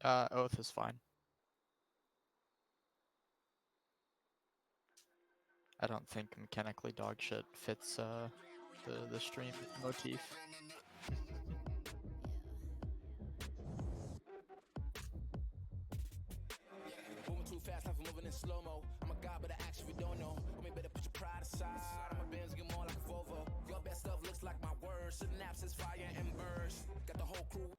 Oath is fine. I don't think mechanically dog shit fits the stream motif. Moving too fast, like we're moving in slow mo. I'm a god, but I actually don't know. Homie, better put your pride aside. I'm a Benz, get more like a Volvo. Your best stuff looks like my words. Synapses, fire, and burst. Got the whole crew.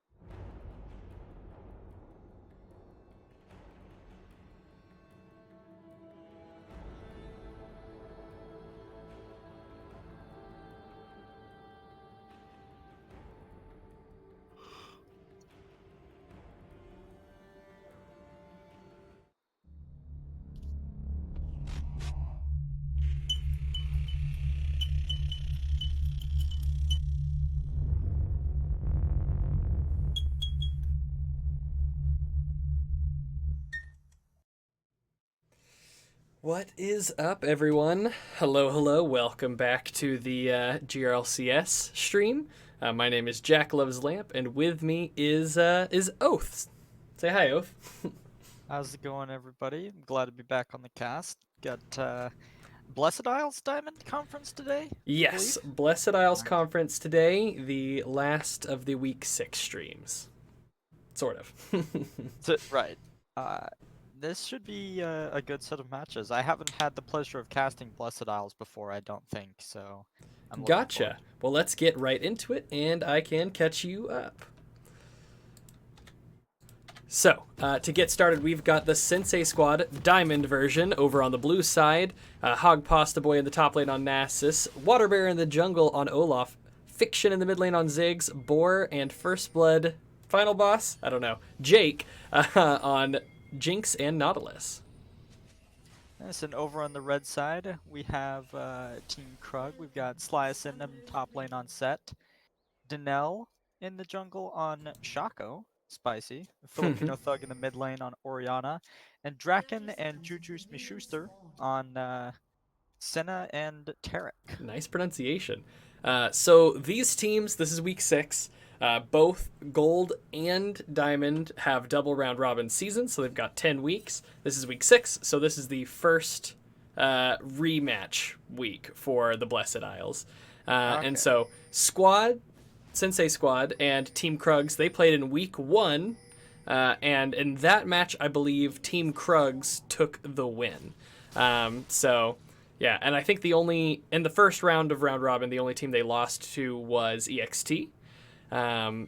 What is up, everyone? Hello. Welcome back to the GRLCS stream. My name is Jack Loves Lamp, and with me is Oath. Say hi, Oath. How's it going, everybody? I'm glad to be back on the cast. Got Blessed Isles Diamond Conference today? Yes, Blessed Isles Conference today, the last of the week 6 streams. Sort of. Right. This should be a good set of matches. I haven't had the pleasure of casting Blessed Isles before, I don't think, so I'm looking Gotcha. forward. Well, let's get right into it, and I can catch you up. So, to get started, we've got the Sensei Squad Diamond version over on the blue side. Hog Pasta Boy in the top lane on Nasus. Water Bear in the jungle on Olaf. Fiction in the mid lane on Ziggs. Boar and First Blood final boss, I don't know, Jake on Jinx and Nautilus. Yes, and over on the red side, we have Team Krug. We've got Slias in the top lane on Set. Danelle in the jungle on Shaco, Spicy. Filipino Thug in the mid lane on Oriana. And Draken and Juju Smith-Schuster on Senna and Tarek. Nice pronunciation. So these teams, this is week 6. Both Gold and Diamond have double round robin seasons, so they've got 10 weeks. This is week 6, so this is the first rematch week for the Blessed Isles. Okay. And so Sensei Squad and Team Krugs, they played in week 1, and in that match, I believe Team Krugs took the win. Yeah, and I think in the first round of round robin, the only team they lost to was EXT.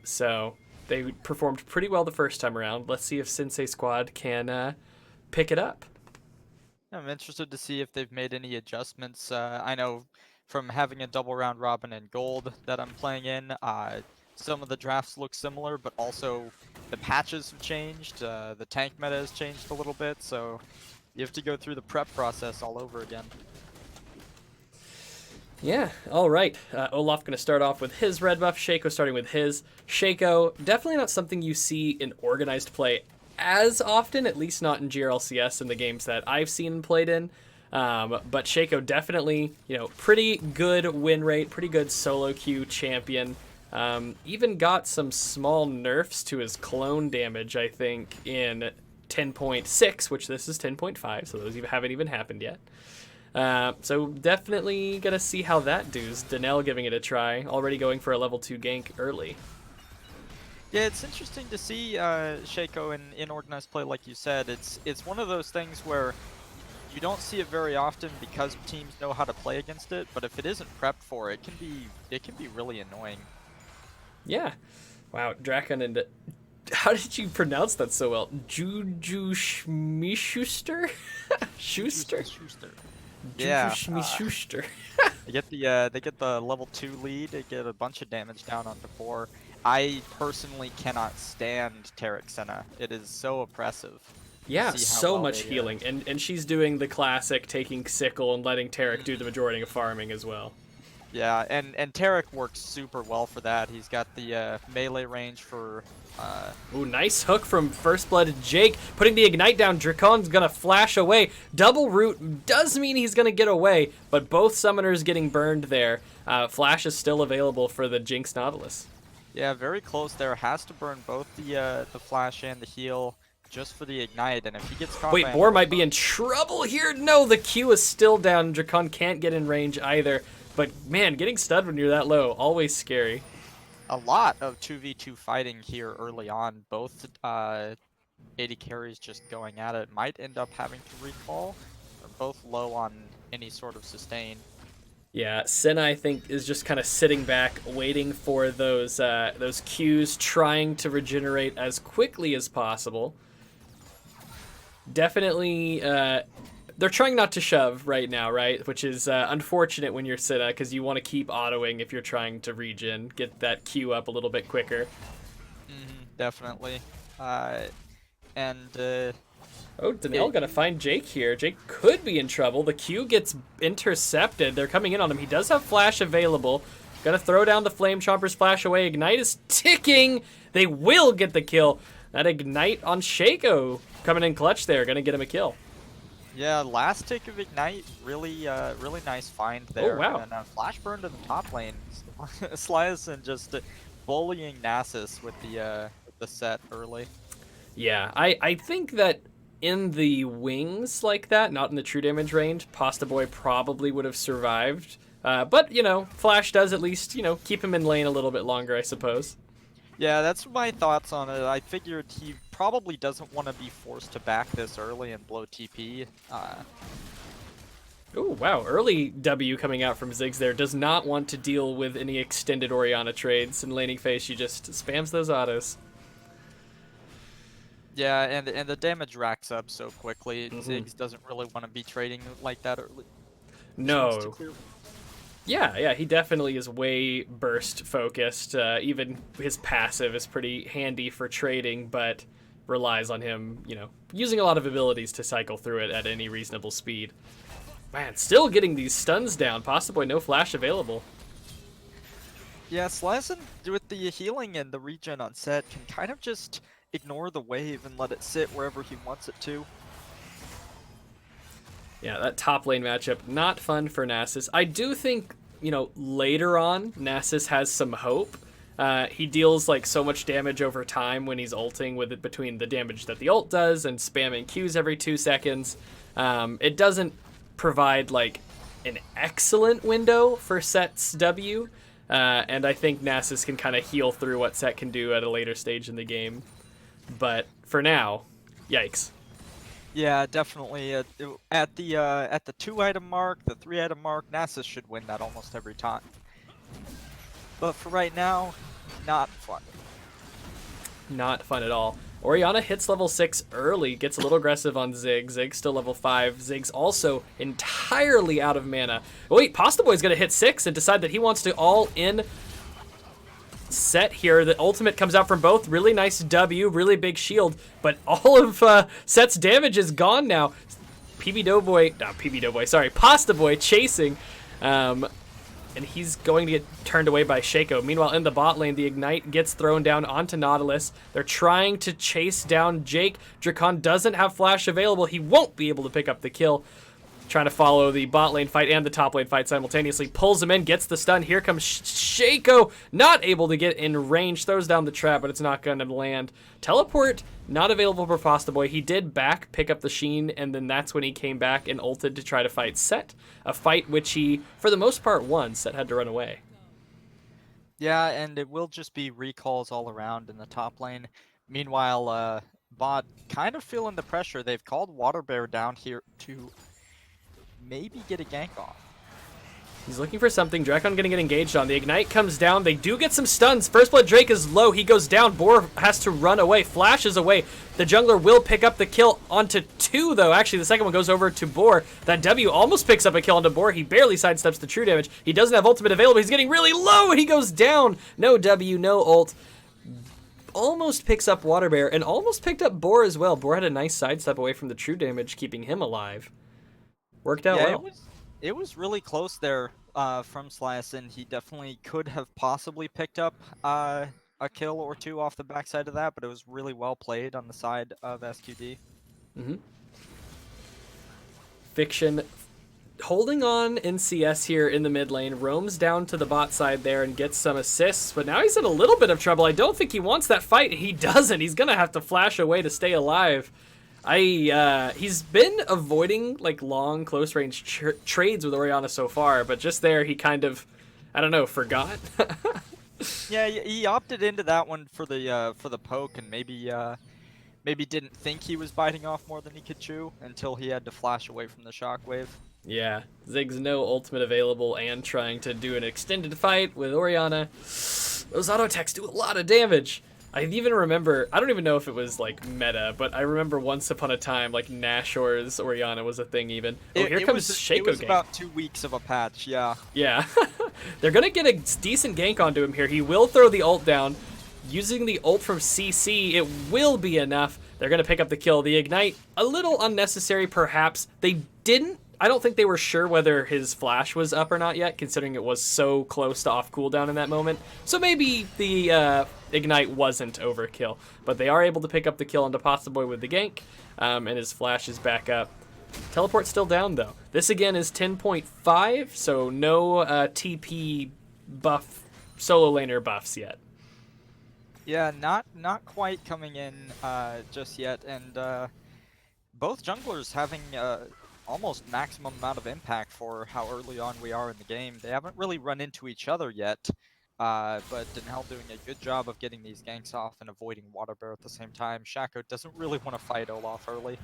So they performed pretty well the first time around. Let's see if Sensei Squad can pick it up. I'm interested to see if they've made any adjustments. I know from having a double round robin in gold that I'm playing in, some of the drafts look similar, but also the patches have changed. The tank meta has changed a little bit, so you have to go through the prep process all over again. Yeah, all right. Olaf going to start off with his red buff. Shaco starting with his. Shaco, definitely not something you see in organized play as often, at least not in GRLCS in the games that I've seen and played in. But Shaco definitely, pretty good win rate, pretty good solo queue champion. Even got some small nerfs to his clone damage, I think, in 10.6, which this is 10.5, so those haven't even happened yet. So definitely gonna see how that does. Danelle giving it a try, already going for a level 2 gank early. Yeah, it's interesting to see Shaco in organized play, like you said. It's one of those things where you don't see it very often because teams know how to play against it, but if it isn't prepped for it, it can be really annoying. Yeah. Wow, Draken and... How did you pronounce that so well? Juju Schmieschuster? Schuster? Yeah. Schuster. They get the level 2 lead. They get a bunch of damage down onto 4. I personally cannot stand Tarek Senna. It is so oppressive. Yeah, so much healing, and she's doing the classic taking sickle and letting Tarek do the majority of farming as well. Yeah, and Tarek works super well for that. He's got the melee range for... Ooh, nice hook from First Blood Jake, putting the Ignite down. Dracon's gonna flash away. Double root does mean he's gonna get away, but both summoners getting burned there. Flash is still available for the Jinx Nautilus. Yeah, very close there. Has to burn both the flash and the heal just for the ignite, and if he gets caught Wait, by Boar another might be poke, in trouble here. No, the Q is still down. Drakon can't get in range either. But man, getting stunned when you're that low, always scary. a lot of 2v2 fighting here early on. Both AD carries just going at it. Might end up having to recall. They're both low on any sort of sustain. Yeah, Senna, I think, is just kind of sitting back, waiting for those Qs, trying to regenerate as quickly as possible. Definitely, they're trying not to shove right now, right? Which is unfortunate when you're Senna, because you want to keep autoing if you're trying to regen, get that Q up a little bit quicker. Definitely. And Oh, Danelle gonna find Jake here. Jake could be in trouble. The Q gets intercepted. They're coming in on him. He does have flash available. Gonna throw down the Flame Chomper's flash away. Ignite is ticking. They will get the kill. That Ignite on Shaco coming in clutch there. Gonna get him a kill. yeah, last tick of ignite, really nice find there. wow. And flash burn to the top lane. Sliason just bullying Nasus with the set early. Yeah, I think that in the wings like that, not in the true damage range, Pasta Boy probably would have survived. But, you know, Flash does at least, you know, keep him in lane a little bit longer, I suppose. Yeah, that's my thoughts on it. I figured he probably doesn't want to be forced to back this early and blow TP. Oh, wow. Early W coming out from Ziggs there. Does not want to deal with any extended Orianna trades. In laning phase, she just spams those autos. Yeah, and the damage racks up so quickly. Ziggs doesn't really want to be trading like that early. Just wants to No. clear. Yeah, he definitely is way burst focused. Even his passive is pretty handy for trading, but relies on him, you know, using a lot of abilities to cycle through it at any reasonable speed. Man, still getting these stuns down. Possibly no flash available. Yeah, Sliason with the healing and the regen on set can kind of just ignore the wave and let it sit wherever he wants it to. Yeah, that top lane matchup, not fun for Nasus. I do think, you know, later on, Nasus has some hope. He deals like so much damage over time when he's ulting with it between the damage that the ult does and spamming Qs every 2 seconds. It doesn't provide like an excellent window for Set's W. And I think Nasus can kind of heal through what Set can do at a later stage in the game. But for now, yikes. Yeah, definitely. At the 2-item mark, the 3-item mark, Nasus should win that almost every time. But for right now, not fun. Not fun at all. Orianna hits level 6 early, gets a little aggressive on Ziggs. Ziggs still level 5. Ziggs also entirely out of mana. Wait, Pasta Boy's gonna hit 6 and decide that he wants to all in Set here. The ultimate comes out from both. Really nice W, really big shield, but all of Set's damage is gone now. Pasta Boy chasing, and he's going to get turned away by Shaco. Meanwhile, in the bot lane, the Ignite gets thrown down onto Nautilus. They're trying to chase down Jake. Drakon doesn't have flash available. He won't be able to pick up the kill. Trying to follow the bot lane fight and the top lane fight simultaneously. Pulls him in, gets the stun. Here comes Shaco, not able to get in range. Throws down the trap, but it's not going to land. Teleport, not available for Pasta Boy. He did pick up the Sheen, and then that's when he came back and ulted to try to fight Set. A fight which he, for the most part, won. Set had to run away. Yeah, and it will just be recalls all around in the top lane. Meanwhile, bot kind of feeling the pressure. They've called Water Bear down here to maybe get a gank off. He's looking for something. Drakon gonna get engaged on. The Ignite comes down. They do get some stuns. First Blood Drake is low. He goes down. Boar has to run away. Flashes away. The jungler will pick up the kill onto 2, though. Actually, the second one goes over to Boar. That W almost picks up a kill onto Boar. He barely sidesteps the true damage. He doesn't have ultimate available. He's getting really low, and he goes down. No W, no ult. Almost picks up Water Bear, and almost picked up Boar as well. Boar had a nice sidestep away from the true damage, keeping him alive. Worked out well. It was really close there from Sliason. He definitely could have possibly picked up a kill or 2 off the backside of that, but it was really well played on the side of SQD. Fiction holding on in CS here in the mid lane, roams down to the bot side there and gets some assists, but now he's in a little bit of trouble. I don't think he wants that fight. He doesn't. He's gonna have to flash away to stay alive. He's been avoiding like long close range trades with Orianna so far, but just there he kind of, I don't know, forgot. Yeah, he opted into that one for the poke, and maybe didn't think he was biting off more than he could chew until he had to flash away from the shockwave. Yeah, Ziggs no ultimate available and trying to do an extended fight with Orianna. Those auto attacks do a lot of damage. I even remember, I don't even know if it was like meta, but I remember once upon a time like Nashor's Orianna was a thing even. Oh, here comes Shaco It was gank. about 2 weeks of a patch, yeah. Yeah, they're gonna get a decent gank onto him here. He will throw the ult down. Using the ult from CC, it will be enough. They're gonna pick up the kill. The ignite, a little unnecessary perhaps. I don't think they were sure whether his flash was up or not yet, considering it was so close to off cooldown in that moment. So maybe the ignite wasn't overkill, but they are able to pick up the kill onto Pasta Boy with the gank, and his flash is back up. Teleport's still down though. This again is 10.5, so no TP buff, solo laner buffs yet. Yeah, not quite coming in just yet, and both junglers having almost maximum amount of impact for how early on we are in the game. They haven't really run into each other yet, but Denhel doing a good job of getting these ganks off and avoiding Water Bear at the same time. Shaco doesn't really want to fight Olaf early.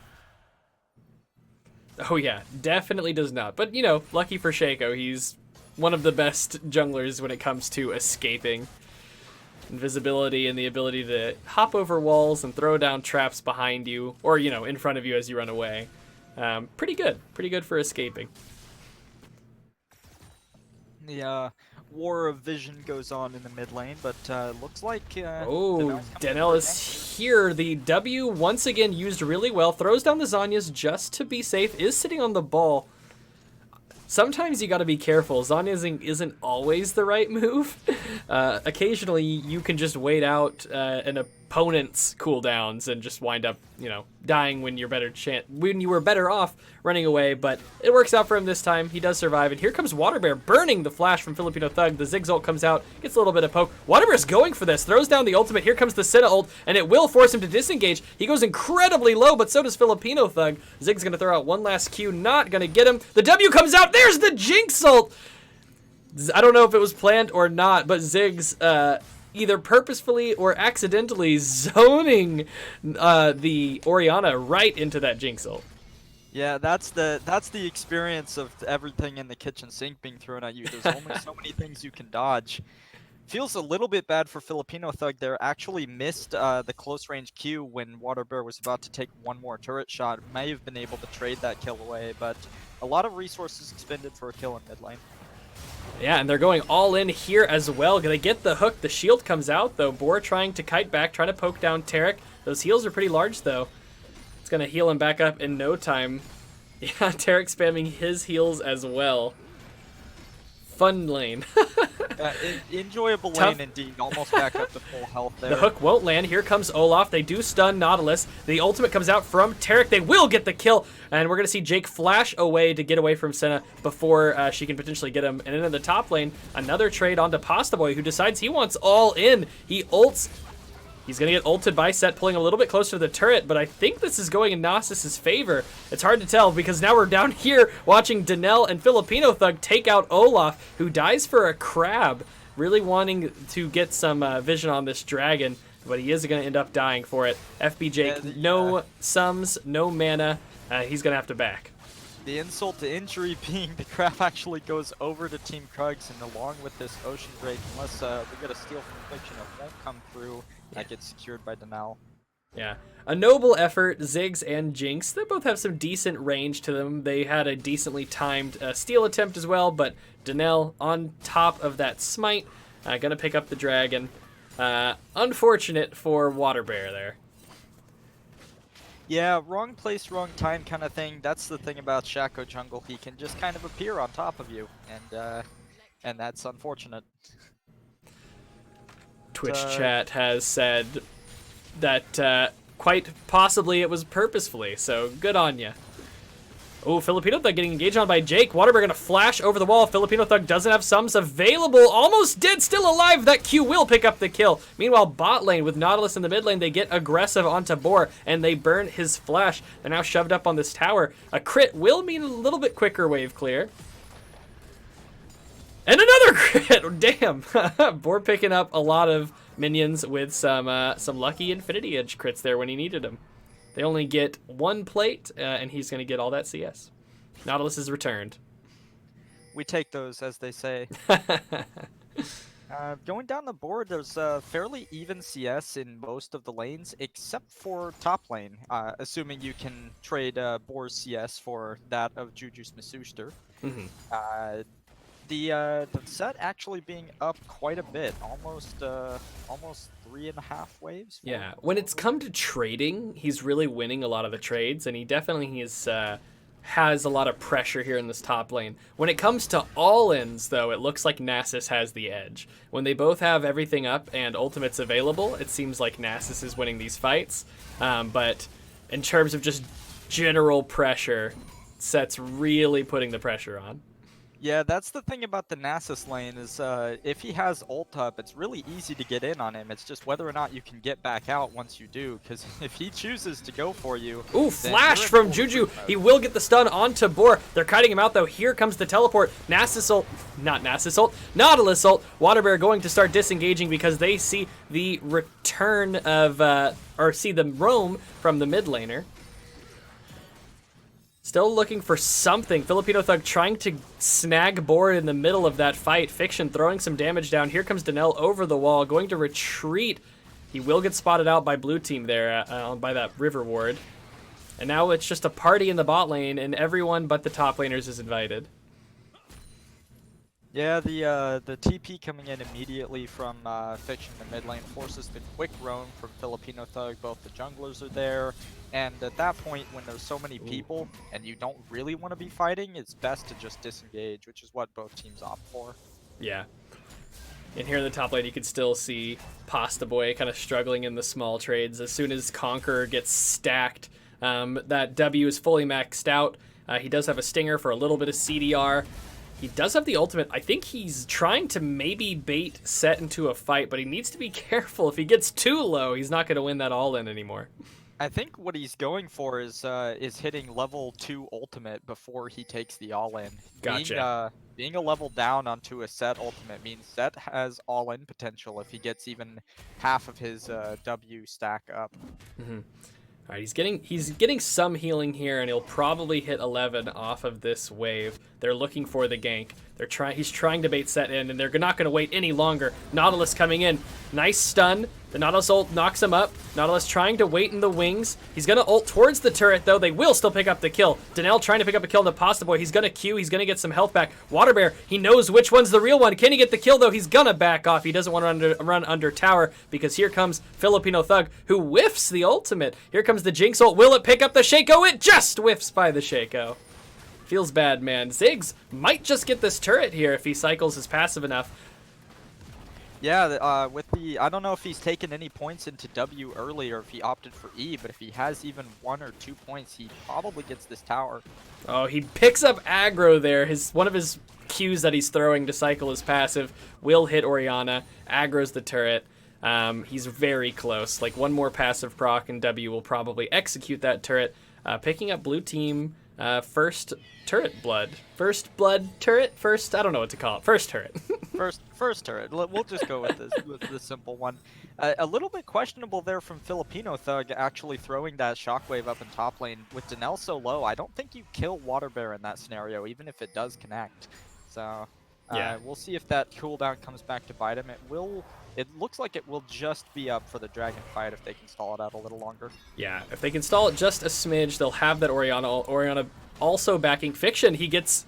Oh yeah, definitely does not. But you know, lucky for Shaco, he's one of the best junglers when it comes to escaping. Invisibility and the ability to hop over walls and throw down traps behind you, or you know, in front of you as you run away. Pretty good for escaping. The War of Vision goes on in the mid lane, but looks like Oh, Denel is here. The W once again used really well. Throws down the Zhonya's just to be safe. Is sitting on the ball. Sometimes you got to be careful. Zhonya's isn't always the right move. Occasionally, you can just wait out an opponent's cooldowns and just wind up, you know, dying when you were better off running away. But it works out for him this time. He does survive. And here comes Water Bear burning the flash from Filipino Thug. The Ziggs ult comes out, gets a little bit of poke. Water Bear's going for this. Throws down the ultimate. Here comes the Senna ult, and it will force him to disengage. He goes incredibly low, but so does Filipino Thug. Ziggs gonna throw out one last Q, not gonna get him. The W comes out. There's the Jinx ult. I don't know if it was planned or not, but Ziggs either purposefully or accidentally zoning the Orianna right into that Jinx ult. Yeah, that's the experience of everything in the kitchen sink being thrown at you. There's only so many things you can dodge. Feels a little bit bad for Filipino Thug there. Actually missed the close range Q when Water Bear was about to take one more turret shot. May have been able to trade that kill away, but a lot of resources expended for a kill in mid lane. Yeah, and they're going all in here as well. Gonna get the hook. The shield comes out, though. Boar trying to kite back, trying to poke down Tarek. Those heals are pretty large, though. It's gonna heal him back up in no time. Yeah, Tarek spamming his heals as well. Fun lane. Enjoyable Tough. lane indeed. Almost back up to full health there. The hook won't land. Here comes Olaf. They do stun Nautilus. The ultimate comes out from Tarek. They will get the kill. And we're going to see Jake flash away to get away from Senna before she can potentially get him. And then in the top lane, another trade onto Pasta Boy, who decides he wants all in. He ults. He's going to get ulted by Set, pulling a little bit closer to the turret, but I think this is going in Gnosis's favor. It's hard to tell because now we're down here watching Denel and Filipino Thug take out Olaf, who dies for a crab, really wanting to get some vision on this dragon, but he is going to end up dying for it. FB Jake, no sums, no mana. He's going to have to back. The insult to injury being the crab actually goes over to Team Krugs, and along with this Ocean Drake, unless we get a steal from Affliction, it won't come through. That gets secured by Denel. Yeah, a noble effort. Ziggs and Jinx, they both have some decent range to them. They had a decently timed steal attempt as well, but Denel on top of that smite, gonna pick up the dragon. Unfortunate for Water Bear there. Yeah, wrong place, wrong time kind of thing. That's the thing about Shaco Jungle. He can just kind of appear on top of you, and that's unfortunate. Twitch chat has said that quite possibly it was purposefully, so good on ya. Oh, Filipino Thug getting engaged on by Jake. Waterbear gonna flash over the wall. Filipino Thug doesn't have sums available. Almost dead, still alive. That Q will pick up the kill. Meanwhile, bot lane with Nautilus in the mid lane, they get aggressive onto Boar, and they burn his flash. They're now shoved up on this tower. A crit will mean a little bit quicker wave clear. And another crit! Damn! Boar picking up a lot of minions with some lucky Infinity Edge crits there when he needed them. They only get one plate, and he's going to get all that CS. Nautilus is returned. We take those, as they say. Going down the board, there's a fairly even CS in most of the lanes, except for top lane, assuming you can trade Boar's CS for that of Juju's Masuster. The set actually being up quite a bit, almost 3.5 waves. Yeah, when it's come to trading, he's really winning a lot of the trades, and he definitely has a lot of pressure here in this top lane. When it comes to all-ins, though, it looks like Nasus has the edge. When they both have everything up and ultimates available, it seems like Nasus is winning these fights. But in terms of just general pressure, Set's really putting the pressure on. Yeah, that's the thing about the Nasus lane is if he has ult up, it's really easy to get in on him. It's just whether or not you can get back out once you do, because if he chooses to go for you... Ooh, flash from Juju. He will get the stun onto Boar. They're kiting him out, though. Here comes the teleport. Nasus ult. Not Nasus ult. Nautilus ult. Waterbear going to start disengaging because they see the return of... or see the roam from the mid laner. Still looking for something. Filipino Thug trying to snag Boar in the middle of that fight. Fiction throwing some damage down. Here comes Denel over the wall, going to retreat. He will get spotted out by blue team there, by that river ward. And now it's just a party in the bot lane, and everyone but the top laners is invited. Yeah, the TP coming in immediately from Fiction in the mid lane forces the quick roam from Filipino Thug. Both the junglers are there, and at that point, when there's so many people and you don't really want to be fighting, it's best to just disengage, which is what both teams opt for. Yeah. And here in the top lane, you can still see Pasta Boy kind of struggling in the small trades. As soon as Conqueror gets stacked, that W is fully maxed out. He does have a Stinger for a little bit of CDR. He does have the ultimate. I think he's trying to maybe bait Set into a fight, but he needs to be careful. If he gets too low, he's not going to win that all-in anymore. I think what he's going for is hitting level 2 ultimate before he takes the all-in. Gotcha. Being a level down onto a Set ultimate means Set has all-in potential if he gets even half of his W stack up. All right, he's getting some healing here, and he'll probably hit 11 off of this wave. They're looking for the gank. He's trying to bait Set in, and they're not going to wait any longer. Nautilus coming in. Nice stun. The Nautilus ult knocks him up. Nautilus trying to wait in the wings. He's going to ult towards the turret, though. They will still pick up the kill. Denel trying to pick up a kill on the Pasta Boy. He's going to Q. He's going to get some health back. Waterbear, he knows which one's the real one. Can he get the kill, though? He's going to back off. He doesn't want to run under tower because here comes Filipino Thug, who whiffs the ultimate. Here comes the Jinx ult. Will it pick up the Shaco? It just whiffs by the Shaco. Feels bad, man. Ziggs might just get this turret here if he cycles his passive enough. Yeah, I don't know if he's taken any points into W early or if he opted for E, but if he has even 1 or 2 points, he probably gets this tower. Oh, he picks up aggro there. One of his Qs that he's throwing to cycle his passive will hit Orianna, aggro's the turret. He's very close. Like one more passive proc and W will probably execute that turret, picking up blue team first turret blood. First blood turret? First, I don't know what to call it. First turret. First turret. We'll just go with this, with the simple one. A little bit questionable there from Filipino Thug actually throwing that shockwave up in top lane. With Denel so low, I don't think you kill Waterbear in that scenario, even if it does connect. So, yeah, we'll see if that cooldown comes back to bite him. It looks like it will just be up for the dragon fight if they can stall it out a little longer. Yeah, if they can stall it just a smidge, they'll have that Orianna. Orianna also backing Fiction. He gets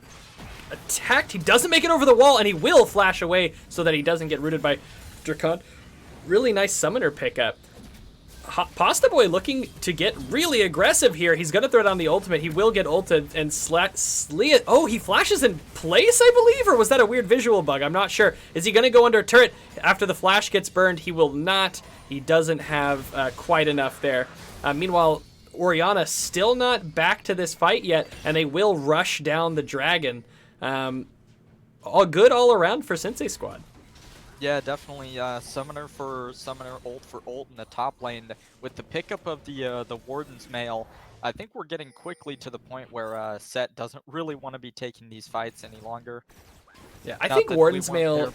attacked. He doesn't make it over the wall, and he will flash away so that he doesn't get rooted by Drakon. Really nice summoner pickup. Pasta Boy looking to get really aggressive here. He's going to throw down the ultimate. He will get ulted and oh, he flashes in place, I believe? Or was that a weird visual bug? I'm not sure. Is he going to go under a turret? After the flash gets burned, he will not. He doesn't have quite enough there. Meanwhile, Orianna still not back to this fight yet, and they will rush down the dragon. All good all around for Sensei Squad. Yeah, definitely. Summoner for summoner, ult for ult in the top lane. With the pickup of the Warden's Mail, I think we're getting quickly to the point where Set doesn't really want to be taking these fights any longer. Yeah, I think Warden's Mail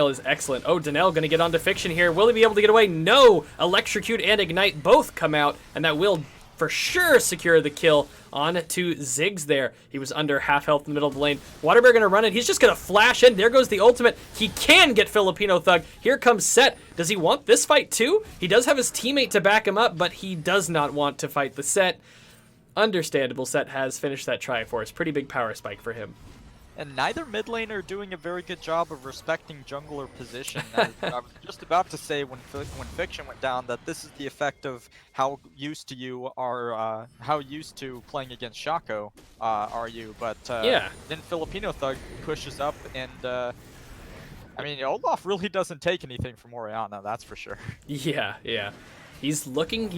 is excellent. Oh, Donnell going to get onto Fiction here. Will he be able to get away? No! Electrocute and Ignite both come out, and that will for sure secure the kill on to Ziggs there. He was under half health in the middle of the lane. Waterbear going to run it. He's just going to flash in. There goes the ultimate. He can get Filipino Thug. Here comes Set. Does he want this fight too? He does have his teammate to back him up, but he does not want to fight the Set. Understandable. Set has finished that Triforce. Pretty big power spike for him. And neither mid lane are doing a very good job of respecting jungler position. I was just about to say when Fiction went down that this is the effect of how used to playing against Shaco are you, but yeah. Then Filipino Thug pushes up and I mean Olaf really doesn't take anything from Orianna, that's for sure. Yeah. He's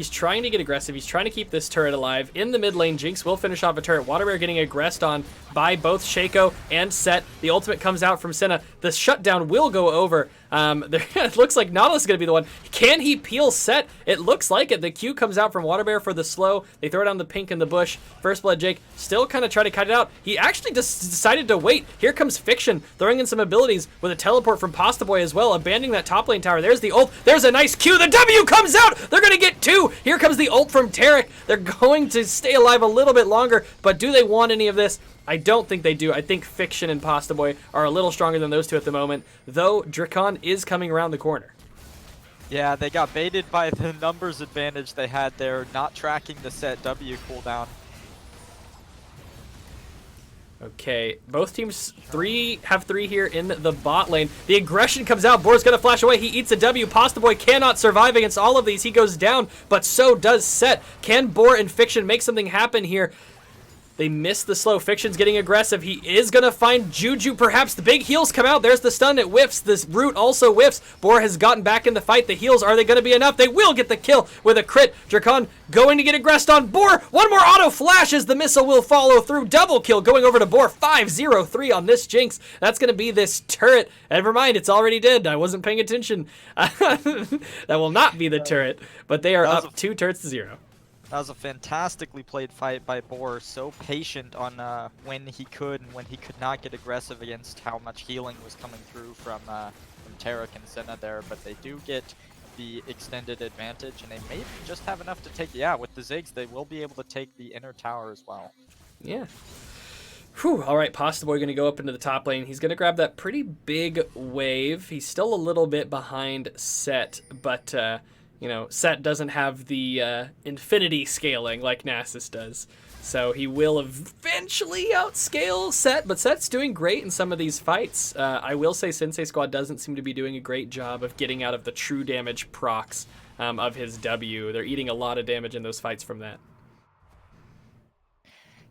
trying to get aggressive. He's trying to keep this turret alive. In the mid lane, Jinx will finish off a turret. Waterbear getting aggressed on by both Shaco and Set. The ultimate comes out from Senna. The shutdown will go over. It looks like Nautilus is going to be the one. Can he peel Set? It looks like it. The Q comes out from Waterbear for the slow. They throw down the pink in the bush. First Blood Jake still kind of try to cut it out. He actually just decided to wait. Here comes Fiction, throwing in some abilities with a teleport from Pasta Boy as well, abandoning that top lane tower. There's the ult. There's a nice Q. The W comes out. They're going to get two. Here comes the ult from Tarek. They're going to stay alive a little bit longer, but do they want any of this? I don't think they do. I think Fiction and Pasta Boy are a little stronger than those two at the moment, though Drakon is coming around the corner. Yeah, they got baited by the numbers advantage they had there, not tracking the Set W cooldown. Okay, both teams have three here in the bot lane. The aggression comes out. Boar's going to flash away. He eats a W. Pasta Boy cannot survive against all of these. He goes down, but so does Set. Can Boar and Fiction make something happen here? They miss the slow. Fiction's getting aggressive. He is going to find Juju. Perhaps the big heals come out. There's the stun. It whiffs. This root also whiffs. Boar has gotten back in the fight. The heals, are they going to be enough? They will get the kill with a crit. Drakon going to get aggressed on Boar. One more auto flash as the missile will follow through. Double kill going over to Boar. 5-0-3 on this Jinx. That's going to be this turret. Never mind, it's already dead. I wasn't paying attention. That will not be the turret, but they are up 2 turrets to 0. That was a fantastically played fight by Boar, so patient on when he could and when he could not get aggressive against how much healing was coming through from Tarek and Senna there, but they do get the extended advantage, and they may just have enough to take, with the Ziggs, they will be able to take the inner tower as well. Yeah. Whew, all right, Pasta Boy going to go up into the top lane. He's going to grab that pretty big wave. He's still a little bit behind Set, but... Set doesn't have the infinity scaling like Nasus does. So he will eventually outscale Set, but Set's doing great in some of these fights. I will say Sensei Squad doesn't seem to be doing a great job of getting out of the true damage procs of his W. They're eating a lot of damage in those fights from that.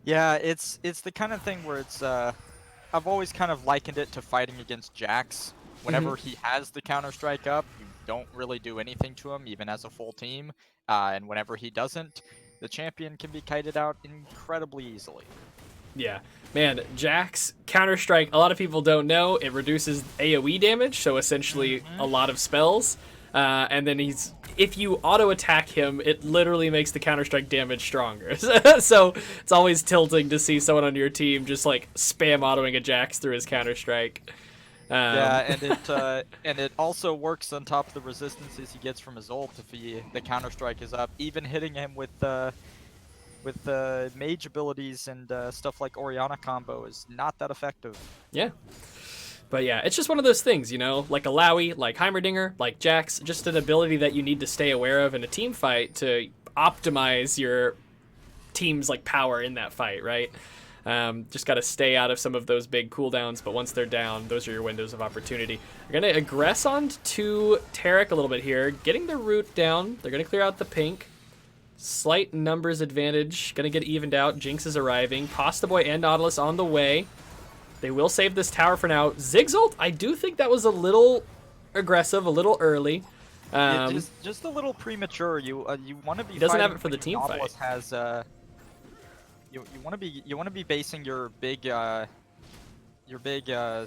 Yeah, it's the kind of thing where it's... I've always kind of likened it to fighting against Jax. Whenever he has the Counter-Strike up, you don't really do anything to him, even as a full team. And whenever he doesn't, the champion can be kited out incredibly easily. Yeah. Man, Jax, Counter-Strike, a lot of people don't know, it reduces AoE damage, so essentially a lot of spells. And then if you auto-attack him, it literally makes the Counter-Strike damage stronger. So it's always tilting to see someone on your team just like spam autoing a Jax through his Counter-Strike. And it also works on top of the resistances he gets from his ult if the Counter Strike is up. Even hitting him with mage abilities and stuff like Orianna combo is not that effective. Yeah. But yeah, it's just one of those things, like a Lowy, like Heimerdinger, like Jax, just an ability that you need to stay aware of in a team fight to optimize your team's power in that fight, right? Just got to stay out of some of those big cooldowns, but once they're down, those are your windows of opportunity. They're going to aggress on to Tarek a little bit here, getting the root down. They're going to clear out the pink. Slight numbers advantage, going to get evened out. Jinx is arriving. Pasta Boy and Nautilus on the way. They will save this tower for now. Ziggs ult, I do think that was a little aggressive, a little early. Yeah, just a little premature. You want to be. He doesn't have fighting it for the when team Nautilus fight. has you want to be basing your big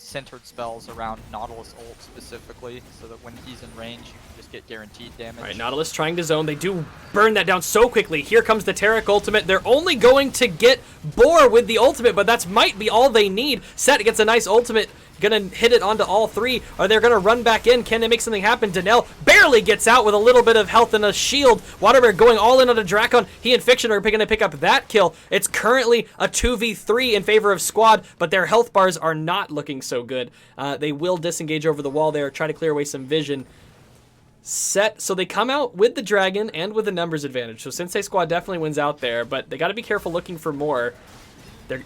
centered spells around Nautilus ult specifically, so that when he's in range, you can just get guaranteed damage. All right, Nautilus trying to zone. They do burn that down so quickly. Here comes the Taric ultimate. They're only going to get Boar with the ultimate, but that might be all they need. Set gets a nice ultimate. Gonna hit it onto all three. Are they gonna run back in? Can they make something happen? Donnell barely gets out with a little bit of health and a shield. Waterbear going all in on a Drakon. He and Fiction are gonna pick up that kill. It's currently a 2v3 in favor of Squad, but their health bars are not looking so good. They will disengage over the wall there, try to clear away some vision. Set, so they come out with the dragon and with the numbers advantage. So Sensei Squad definitely wins out there, but they gotta be careful looking for more.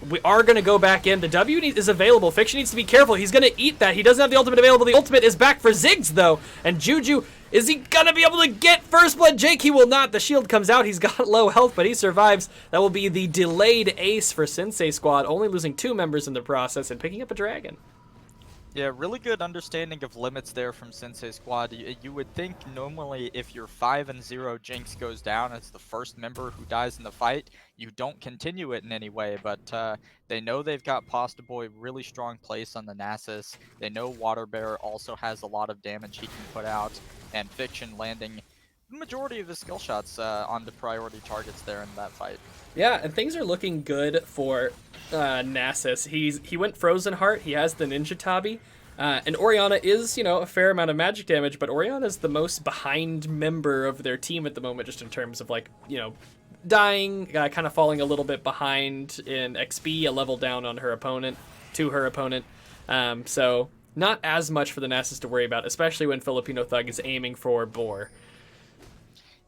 We are going to go back in. The W is available. Fiction needs to be careful. He's going to eat that. He doesn't have the ultimate available. The ultimate is back for Ziggs, though. And Juju, is he going to be able to get First Blood? Jake, he will not. The shield comes out. He's got low health, but he survives. That will be the delayed ace for Sensei Squad, only losing 2 members in the process and picking up a dragon. Yeah, really good understanding of limits there from Sensei Squad. You would think normally if your 5-0 Jinx goes down as the first member who dies in the fight, you don't continue it in any way, but they know they've got Pasta Boy really strong place on the Nasus. They know Water Bear also has a lot of damage he can put out, and Fiction landing the majority of his skill shots on the priority targets there in that fight. Yeah, and things are looking good for Nasus. He went Frozen Heart. He has the Ninja Tabi. And Orianna is, a fair amount of magic damage, but Orianna is the most behind member of their team at the moment, just in terms of, dying, kind of falling a little bit behind in XP, a level down on her opponent, to her opponent. So not as much for the Nasus to worry about, especially when Filipino Thug is aiming for Boar.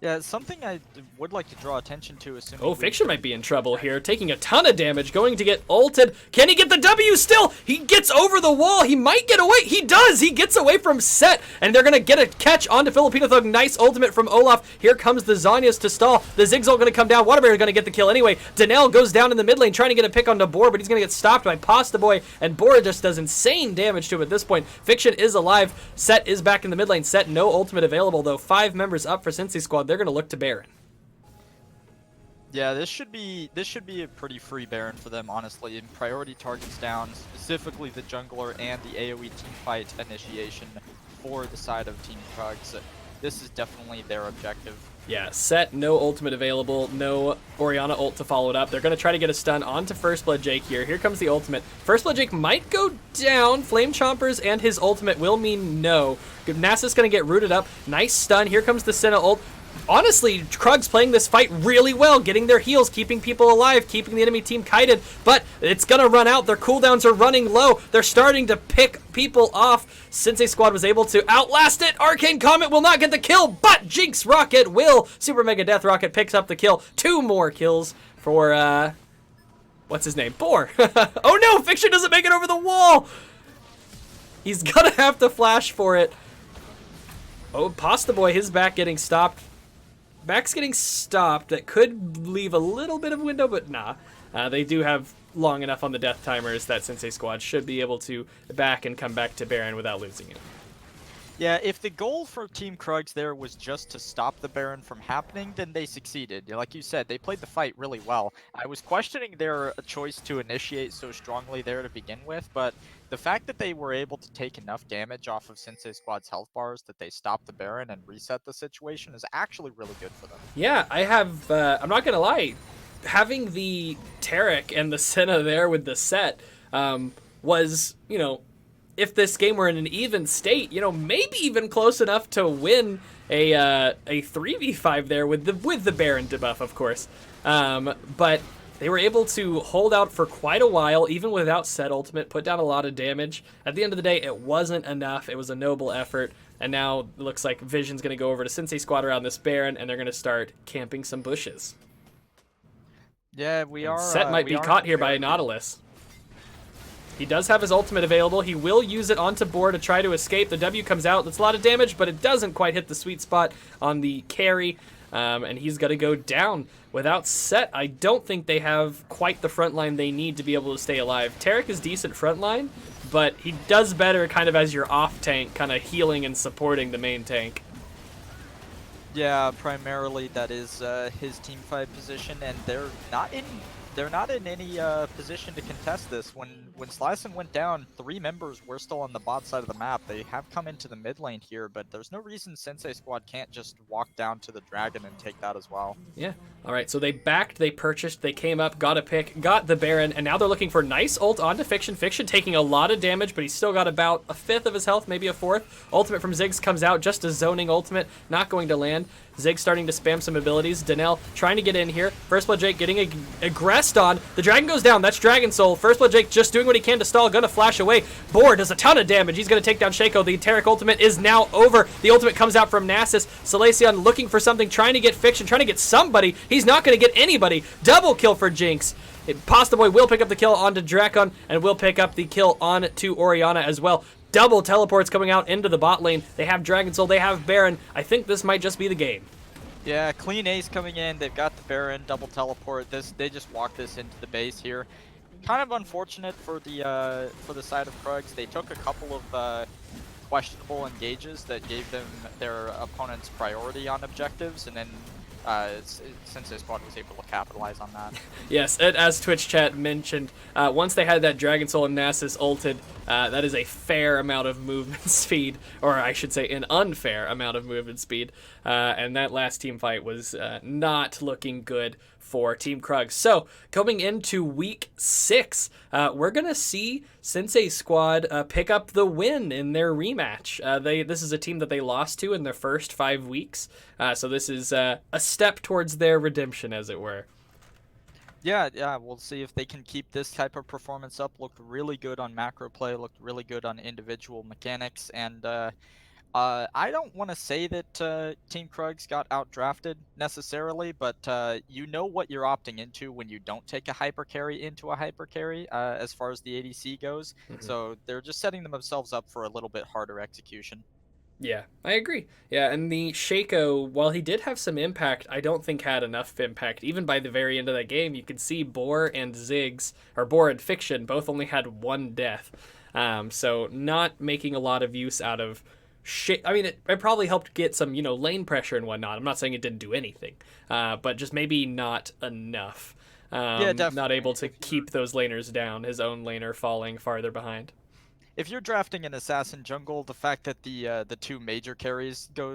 Yeah, something I would like to draw attention to is Oh, Fiction might be in trouble here, taking a ton of damage, going to get ulted. Can he get the W still? He gets over the wall. He might get away. He does. He gets away from Set, and they're going to get a catch onto Filipino Thug. Nice ultimate from Olaf. Here comes the Zhonya's to stall. The Ziggs ult going to come down. Waterbear is going to get the kill anyway. Donnell goes down in the mid lane, trying to get a pick onto Boar, but he's going to get stopped by Pasta Boy, and Boar just does insane damage to him at this point. Fiction is alive. Set is back in the mid lane. Set, no ultimate available, though. 5 members up for Sensei Squad. They're going to look to Baron. Yeah, this should be a pretty free Baron for them, honestly. And priority targets down, specifically the jungler and the AoE team fight initiation for the side of Team Krug. So this is definitely their objective. Yeah, Set, no ultimate available, no Orianna ult to follow it up. They're going to try to get a stun onto First Blood Jake here. Here comes the ultimate. First Blood Jake might go down. Flame Chompers and his ultimate will mean no. Nasus going to get rooted up. Nice stun. Here comes the Senna ult. Honestly, Krug's playing this fight really well, getting their heals, keeping people alive, keeping the enemy team kited, but it's going to run out. Their cooldowns are running low. They're starting to pick people off. Sensei Squad was able to outlast it. Arcane Comet will not get the kill, but Jinx Rocket will. Super Mega Death Rocket picks up the kill. 2 more kills for, what's his name? Boar. Oh no, Fiction doesn't make it over the wall. He's going to have to flash for it. Oh, Pasta Boy, his back getting stopped. Back's getting stopped. That could leave a little bit of window, but nah. They do have long enough on the death timers that Sensei Squad should be able to back and come back to Baron without losing it. Yeah, if the goal for Team Krugs there was just to stop the Baron from happening, then they succeeded. Like you said, they played the fight really well. I was questioning their choice to initiate so strongly there to begin with, but the fact that they were able to take enough damage off of Sensei Squad's health bars that they stopped the Baron and reset the situation is actually really good for them. Yeah, I have, I'm not going to lie, having the Taric and the Senna there with the Set was, if this game were in an even state, maybe even close enough to win a 3v5 there with the Baron debuff, of course. But they were able to hold out for quite a while, even without Set ultimate, put down a lot of damage. At the end of the day, it wasn't enough. It was a noble effort. And now it looks like Vision's going to go over to Sensei Squad around this Baron, and they're going to start camping some bushes. Yeah, we are. Set might be caught here by Nautilus. He does have his ultimate available. He will use it onto Boar to try to escape. The W comes out. That's a lot of damage, but it doesn't quite hit the sweet spot on the carry. And he's got to go down. Without Set, I don't think they have quite the front line they need to be able to stay alive. Taric is decent front line, but he does better kind of as your off tank, kind of healing and supporting the main tank. Yeah, primarily that is his team fight position, and they're not in any position to contest this. When Slyson went down, 3 members were still on the bot side of the map. They have come into the mid lane here, but there's no reason Sensei Squad can't just walk down to the dragon and take that as well. Yeah. All right. So they backed, they purchased, they came up, got a pick, got the Baron, and now they're looking for nice ult onto Fiction. Fiction taking a lot of damage, but he's still got about a fifth of his health, maybe a fourth. Ultimate from Ziggs comes out, just a zoning ultimate, not going to land. Ziggs starting to spam some abilities. Donnell trying to get in here. First Blood Jake getting aggressed on. The dragon goes down. That's Dragon Soul. First Blood Jake just doing what he can to stall. Gonna flash away. Boar does a ton of damage. He's gonna take down Shaco. The Taric ultimate is now over. The ultimate comes out from Nasus. Salacion looking for something, trying to get Fiction, trying to get somebody. He's not gonna get anybody. Double kill for Jinx. Pasta Boy will pick up the kill onto Drakon and will pick up the kill on to Orianna as well. Double teleports coming out into the bot lane. They have Dragon Soul, they have Baron. I think this might just be the game. Yeah, clean ace coming in. They've got the Baron, double teleport. They just walk this into the base here. Kind of unfortunate for the side of Krugs. They took a couple of questionable engages that gave them their opponent's priority on objectives, and then Sensei Squad was able to capitalize on that. Yes, as Twitch chat mentioned, once they had that Dragon Soul and Nasus ulted, that is a fair amount of movement speed, or I should say an unfair amount of movement speed, and that last team fight was not looking good for Team Krug. So, coming into week 6, we're going to see Sensei Squad pick up the win in their rematch. This is a team that they lost to in their first 5 weeks, so this is a step towards their redemption, as it were. Yeah, we'll see if they can keep this type of performance up. Looked really good on macro play, looked really good on individual mechanics, and I don't want to say that Team Krugs got outdrafted necessarily, but you know what you're opting into when you don't take a hyper carry into a hyper carry as far as the ADC goes. Mm-hmm. So they're just setting themselves up for a little bit harder execution. Yeah, I agree. Yeah, and the Shaco, while he did have some impact, I don't think had enough impact. Even by the very end of that game, you could see Boar and Ziggs, or Boar and Fiction, both only had 1 death. So not making a lot of use out of I mean, it probably helped get some, lane pressure and whatnot. I'm not saying it didn't do anything, but just maybe not enough. Yeah, definitely. Not able to keep those laners down, his own laner falling farther behind. If you're drafting an assassin jungle, the fact that the 2 major carries go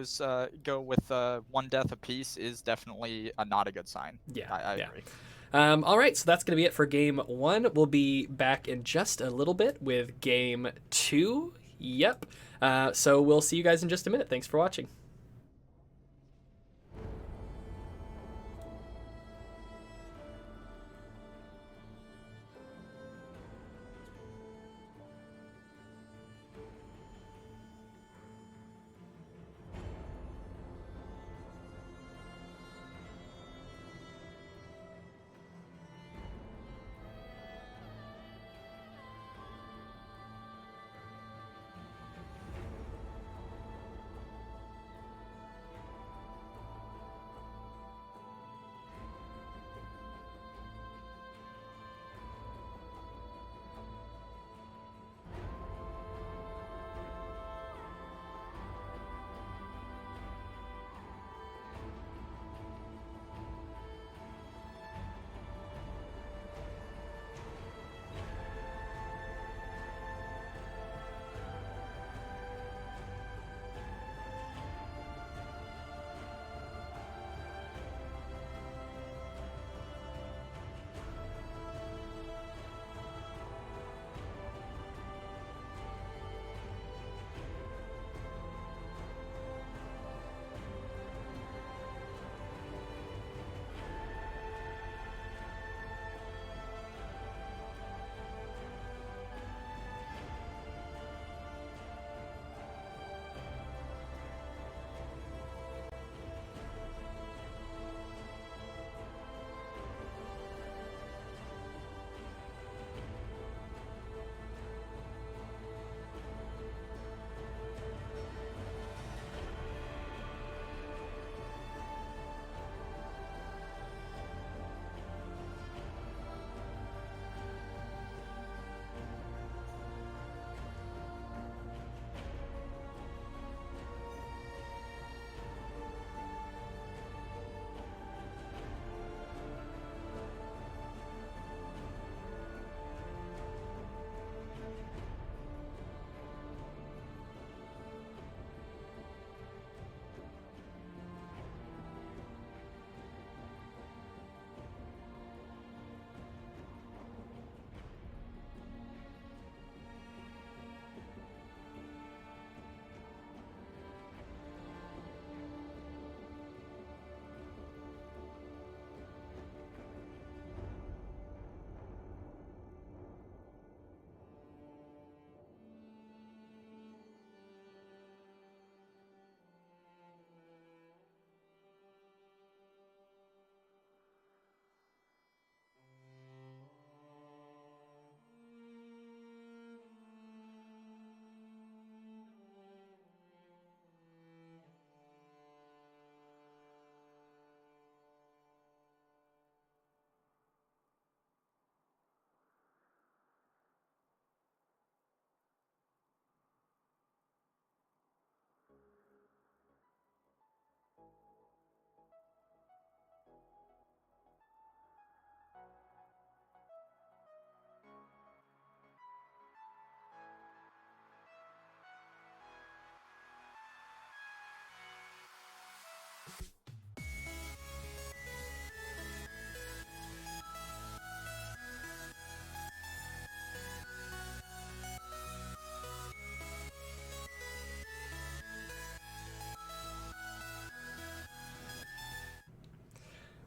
with 1 death apiece is definitely not a good sign. Yeah, I yeah. agree. All right, so that's going to be it for game 1. We'll be back in just a little bit with game 2. Yep. So we'll see you guys in just a minute. Thanks for watching.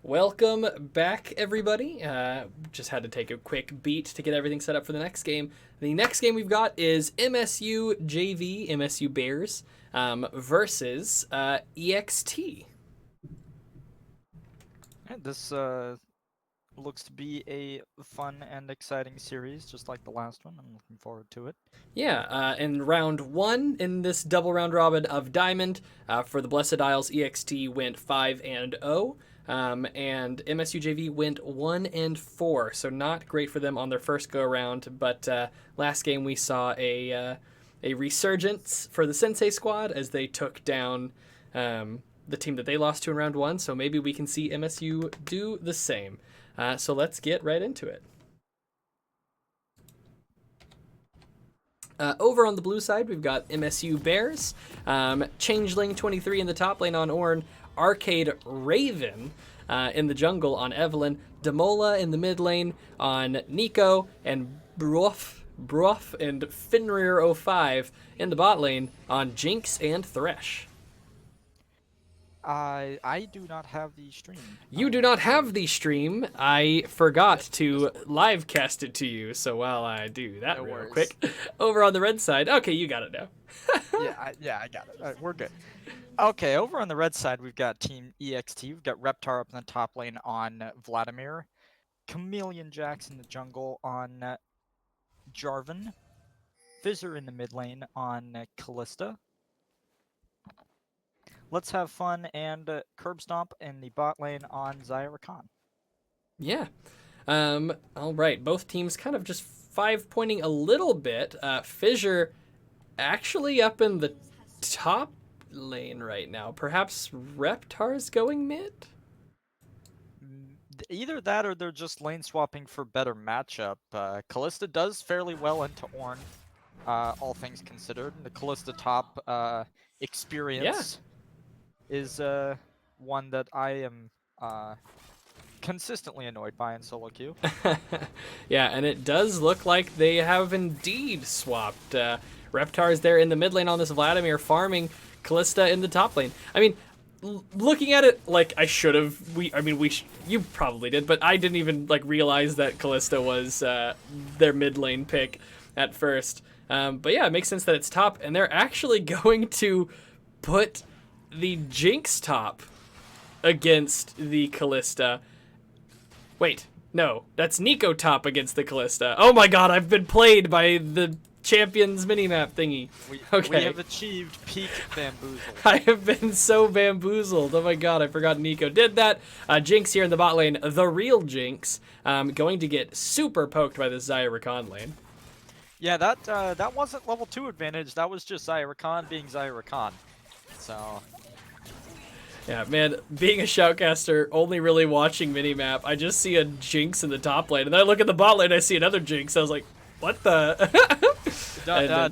Welcome back, everybody. Just had to take a quick beat to get everything set up for the next game. The next game we've got is MSU JV, MSU Bears, versus EXT. Yeah, this looks to be a fun and exciting series, just like the last one. I'm looking forward to it. Yeah, in round one in this double round robin of Diamond, for the Blessed Isles, EXT went 5-0. And MSU JV went 1-4, so not great for them on their first go around. But last game we saw a resurgence for the Sensei squad as they took down the team that they lost to in round one. So maybe we can see MSU do the same. So let's get right into it. Over on the blue side, we've got MSU Bears, Changeling 23 in the top lane on Ornn, Arcade Raven in the jungle on Evelyn, Demola in the mid lane on Nico, and Bruff and Finrir05 in the bot lane on Jinx and Thresh. I do not have the stream. You do not have the stream. I forgot to live cast it to you, so while I do that real quick, over on the red side. Okay, you got it now. I got it. We're good. Okay, over on the red side, we've got Team EXT. We've got Reptar up in the top lane on Vladimir, Chameleon Jax in the jungle on Jarvan, Fizzer in the mid lane on Callista. Let's have fun and Curb Stomp in the bot lane on Zyra Khan. Yeah. All right. Both teams kind of just 5-pointing a little bit. Fissure actually up in the top lane right now. Perhaps Reptar's going mid? Either that or they're just lane swapping for better matchup. Callista does fairly well into Ornn, all things considered. The Callista top experience is one that I am consistently annoyed by in solo queue. Yeah, and it does look like they have indeed swapped. Reptar's there in the mid lane on this Vladimir, farming Callista in the top lane. I mean, looking at it, like, I should have. You probably did, but I didn't even like realize that Callista was their mid lane pick at first. But yeah, it makes sense that it's top, and they're actually going to put the Jinx top against the Callista. Wait, no, that's Nico top against the Callista. Oh my god, I've been played by the Champions minimap thingy. We have achieved peak bamboozle. I have been so bamboozled. Oh my god, I forgot Nico did that. Jinx here in the bot lane, the real Jinx, going to get super poked by this Zyra Khan lane. Yeah, that wasn't level 2 advantage. That was just Zyra Khan being Zyra Khan. So. Yeah, man, being a shoutcaster, only really watching minimap, I just see a Jinx in the top lane, and then I look at the bot lane, I see another Jinx. I was like, what the?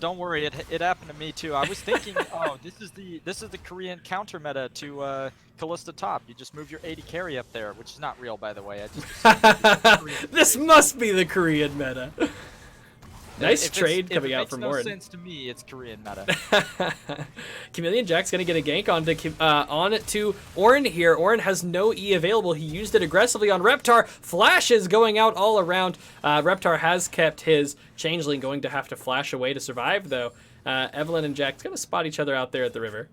Don't worry, it happened to me too. I was thinking, oh, this is the Korean counter meta to Callista top. You just move your AD carry up there, which is not real, by the way. I just this must be the Korean meta. Nice trade coming out from Ornn. If it makes no sense to me, it's Korean meta. Chameleon Jack's going to get a gank on to Ornn here. Ornn has no E available. He used it aggressively on Reptar. Flashes going out all around. Reptar has kept his. Changeling going to have to flash away to survive, though. Evelyn and Jack's going to spot each other out there at the river.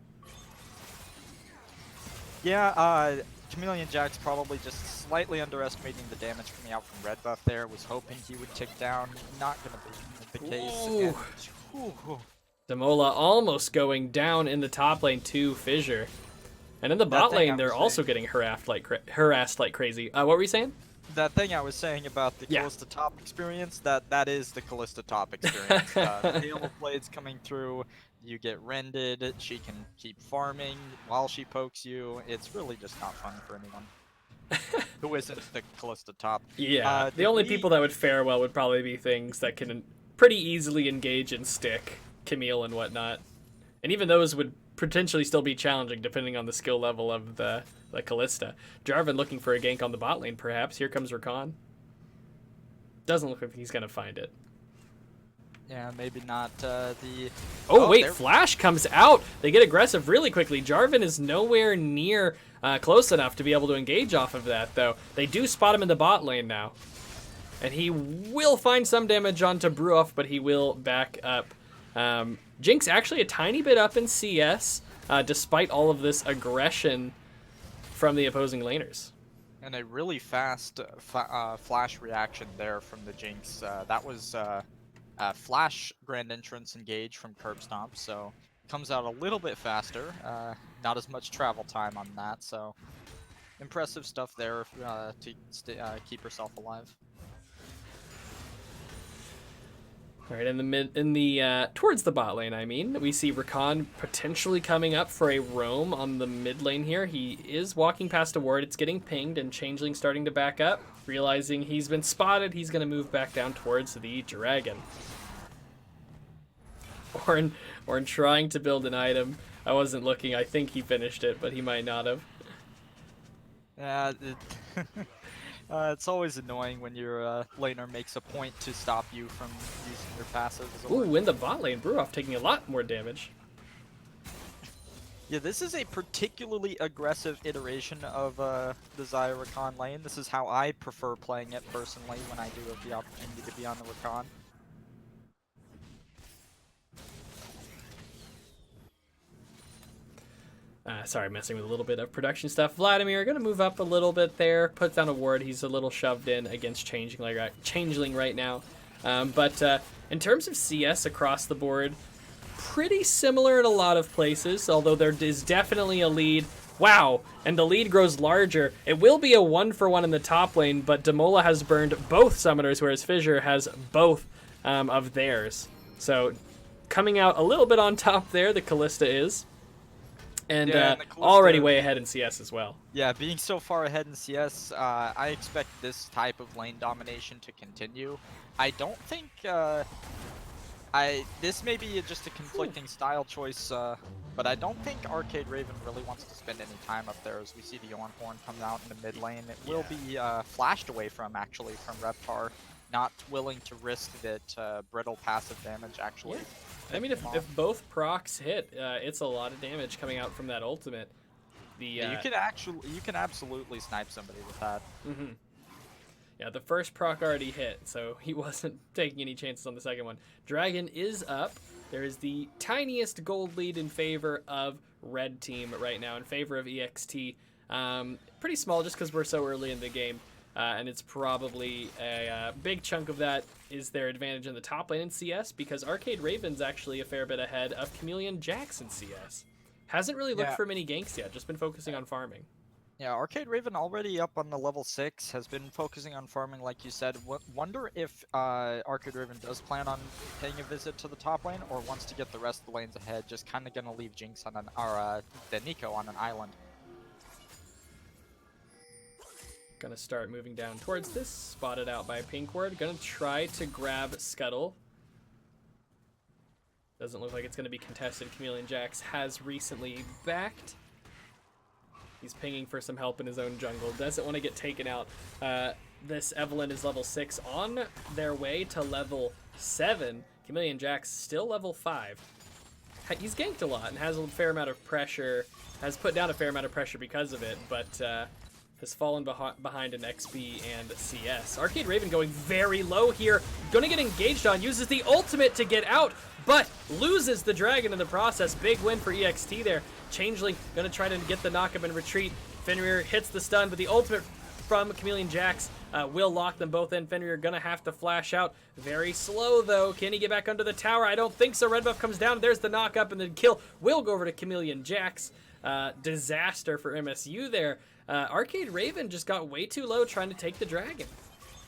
Yeah, Chameleon Jack's probably just slightly underestimating the damage coming out from red buff there. Was hoping he would tick down. Not going to be the case. Demola almost going down in the top lane to Fissure. And in the bot lane, they're also getting harassed like crazy. What were you saying? That thing I was saying about the Callista top experience, that is the Callista top experience. Hail of Blades coming through, you get rended, she can keep farming while she pokes you. It's really just not fun for anyone who isn't the Callista top. Yeah, the only people that would fare well would probably be things that can pretty easily engage and stick, Camille and whatnot. And even those would potentially still be challenging depending on the skill level of the Callista. Jarvan looking for a gank on the bot lane, perhaps. Here comes Rakan. Doesn't look like he's going to find it. Yeah, maybe not the... Oh, wait, Flash comes out. They get aggressive really quickly. Jarvan is nowhere near close enough to be able to engage off of that, though. They do spot him in the bot lane now. And he will find some damage onto Bruoff, but he will back up. Jinx actually a tiny bit up in CS, despite all of this aggression from the opposing laners. And a really fast flash reaction there from the Jinx. That was flash grand entrance engage from Curb Stomp, so comes out a little bit faster. Not as much travel time on that, so impressive stuff there to keep herself alive. All right, towards the bot lane, I mean, we see Rakan potentially coming up for a roam on the mid lane here. He is walking past a ward. It's getting pinged, and Changeling starting to back up. Realizing he's been spotted, he's going to move back down towards the dragon. Ornn trying to build an item. I wasn't looking. I think he finished it, but he might not have. Yeah, it's always annoying when your laner makes a point to stop you from using your passive. Ooh, in the bot lane, Bruoff taking a lot more damage. Yeah, this is a particularly aggressive iteration of the Xayah Rakan lane. This is how I prefer playing it personally when I do have the opportunity to be on the Rakan. Sorry, messing with a little bit of production stuff. Vladimir going to move up a little bit there, puts down a ward. He's a little shoved in against Changeling right now. But in terms of CS across the board, pretty similar in a lot of places, although there is definitely a lead. Wow, and the lead grows larger. It will be a 1-for-1 in the top lane, but Damola has burned both summoners, whereas Fissure has both of theirs. So coming out a little bit on top there, the Kalista is. And, yeah, and already way ahead in CS as well. Yeah, being so far ahead in CS, I expect this type of lane domination to continue. I don't think this may be just a conflicting style choice, but I don't think Arcade Raven really wants to spend any time up there. As we see the Yorn Horn come out in the mid lane, it will be flashed away from Reptar, not willing to risk that brittle passive damage actually. Yeah. I mean, if both procs hit, it's a lot of damage coming out from that ultimate. You can absolutely snipe somebody with that. Mm-hmm. Yeah, the first proc already hit, so he wasn't taking any chances on the second one. Dragon is up. There is the tiniest gold lead in favor of red team right now, in favor of EXT. Pretty small just because we're so early in the game. And it's probably a big chunk of that is their advantage in the top lane in CS, because Arcade Raven's actually a fair bit ahead of Chameleon Jax in CS. Hasn't really looked for many ganks yet, just been focusing on farming. Yeah, Arcade Raven already up on the level 6, has been focusing on farming like you said. Wonder if Arcade Raven does plan on paying a visit to the top lane, or wants to get the rest of the lanes ahead, just kind of gonna leave Jinx on the Nico on an island. Gonna start moving down towards this, spotted out by Pink Ward. Gonna try to grab Scuttle. Doesn't look like it's gonna be contested. Chameleon Jax has recently backed. He's pinging for some help in his own jungle. Doesn't want to get taken out. This Evelynn is level 6 on their way to level 7. Chameleon Jax still level 5. He's ganked a lot and has a fair amount of pressure, has put down a fair amount of pressure because of it, but has fallen behind in XP and CS. Arcade Raven going very low here. Gonna get engaged on, uses the ultimate to get out, but loses the dragon in the process. Big win for EXT there. Changeling gonna try to get the knockup and retreat. Fenrir hits the stun, but the ultimate from Chameleon Jax will lock them both in. Fenrir gonna have to flash out. Very slow though. Can he get back under the tower? I don't think so. Red buff comes down. There's the knockup, and the kill will go over to Chameleon Jax. Disaster for MSU there. Arcade Raven just got way too low trying to take the dragon.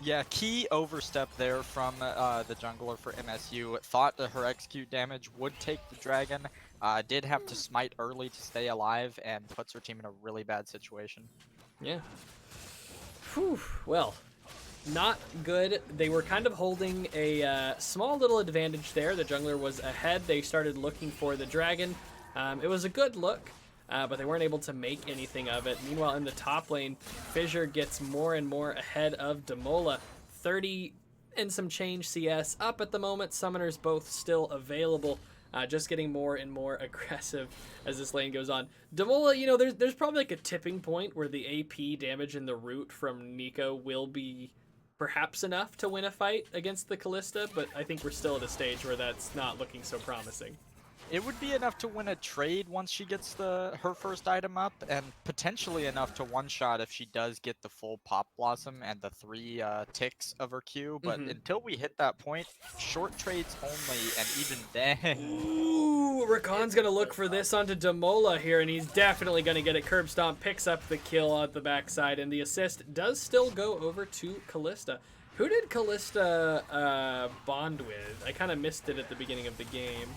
Yeah, key overstep there from the jungler for MSU. Thought that her execute damage would take the dragon. Did have to smite early to stay alive, and puts her team in a really bad situation. Yeah. Whew. Well, not good. They were kind of holding a small little advantage there. The jungler was ahead. They started looking for the dragon. It was a good look. But they weren't able to make anything of it. Meanwhile, in the top lane, Fissure gets more and more ahead of Damola. 30 and some change CS up at the moment. Summoners both still available. just getting more and more aggressive as this lane goes on. Demola, you know, there's probably like a tipping point where the AP damage and the root from Nico will be perhaps enough to win a fight against the Kalista, but I think we're still at a stage where that's not looking so promising. It would be enough to win a trade once she gets her first item up, and potentially enough to one-shot if she does get the full Pop Blossom and the 3 ticks of her Q, but until we hit that point, short trades only, and even then... Ooh, Rakan's gonna look for this onto Demola here, and he's definitely gonna get it. Curb Stomp picks up the kill at the backside, and the assist does still go over to Kalista. Who did Kalista bond with? I kind of missed it at the beginning of the game.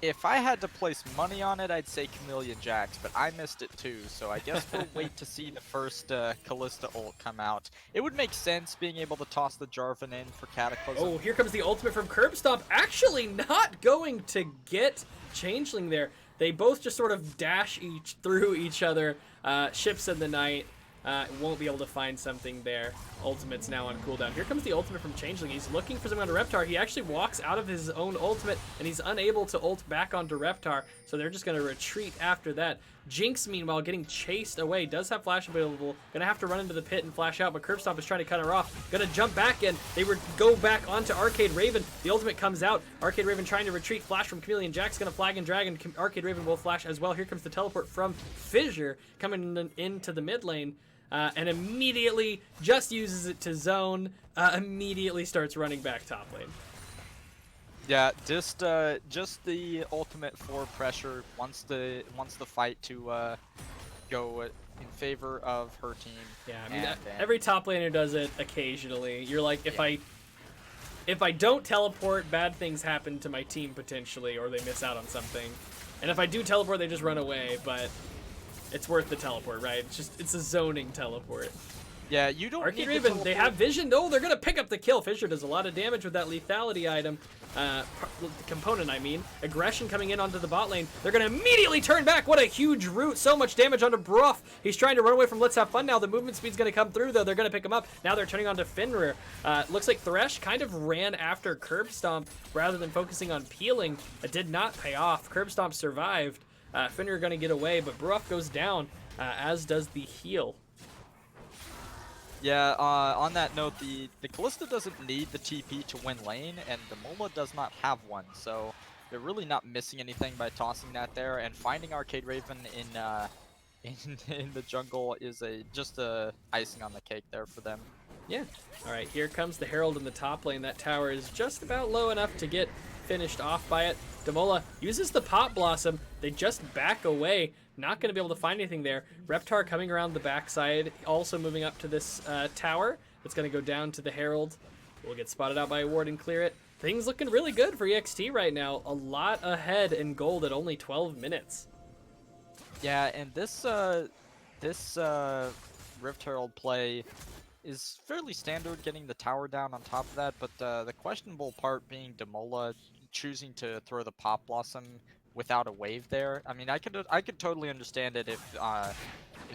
If I had to place money on it, I'd say Chameleon Jax, but I missed it too, so I guess we'll wait to see the first Kalista ult come out. It would make sense being able to toss the Jarvan in for Cataclysm. Oh, here comes the ultimate from Curb Stomp. Actually not going to get Changeling there. They both just sort of dash through each other. Ships in the night. Won't be able to find something there. Ultimate's now on cooldown. Here comes the ultimate from Changeling. He's looking for something onto Reptar. He actually walks out of his own ultimate, and he's unable to ult back onto Reptar, so they're just going to retreat after that. Jinx, meanwhile, getting chased away. Does have flash available. Going to have to run into the pit and flash out, but Curb Stomp is trying to cut her off. Going to jump back in. They would go back onto Arcade Raven. The ultimate comes out. Arcade Raven trying to retreat. Flash from Chameleon. Jack's going to flag and drag, and Arcade Raven will flash as well. Here comes the teleport from Fissure coming into the mid lane. And immediately just uses it to zone, immediately starts running back top lane. Yeah, just the ultimate for pressure wants the fight to go in favor of her team. Yeah, I mean, every top laner does it occasionally. You're like, if I don't teleport, bad things happen to my team potentially, or they miss out on something. And if I do teleport, they just run away, but it's worth the teleport, right? It's a zoning teleport. Yeah, you don't Arcade need Raven, they have vision. Oh, they're going to pick up the kill. Fissure does a lot of damage with that lethality item. Component, I mean. Aggression coming in onto the bot lane. They're going to immediately turn back. What a huge root. So much damage onto Bruff. He's trying to run away from Let's Have Fun now. The movement speed's going to come through, though. They're going to pick him up. Now they're turning onto Fenrir. Looks like Thresh kind of ran after Curb Stomp rather than focusing on peeling. It did not pay off. Curb Stomp survived. Fenrir going to get away, but Bruff goes down, as does the heal. Yeah, on that note, the Kalista doesn't need the TP to win lane, and the Mola does not have one, so they're really not missing anything by tossing that there, and finding Arcade Raven in the jungle is just a icing on the cake there for them. Yeah. All right, here comes the Herald in the top lane. That tower is just about low enough to get finished off by it. Demola uses the Pop Blossom. They just back away. Not going to be able to find anything there. Reptar coming around the backside, also moving up to this tower. It's going to go down to the Herald. We'll get spotted out by a ward and clear it. Things looking really good for EXT right now. A lot ahead in gold at only 12 minutes. Yeah, and this Rift Herald play is fairly standard, getting the tower down on top of that, but the questionable part being Demola choosing to throw the Pop Blossom without a wave there. I mean, I could totally understand it if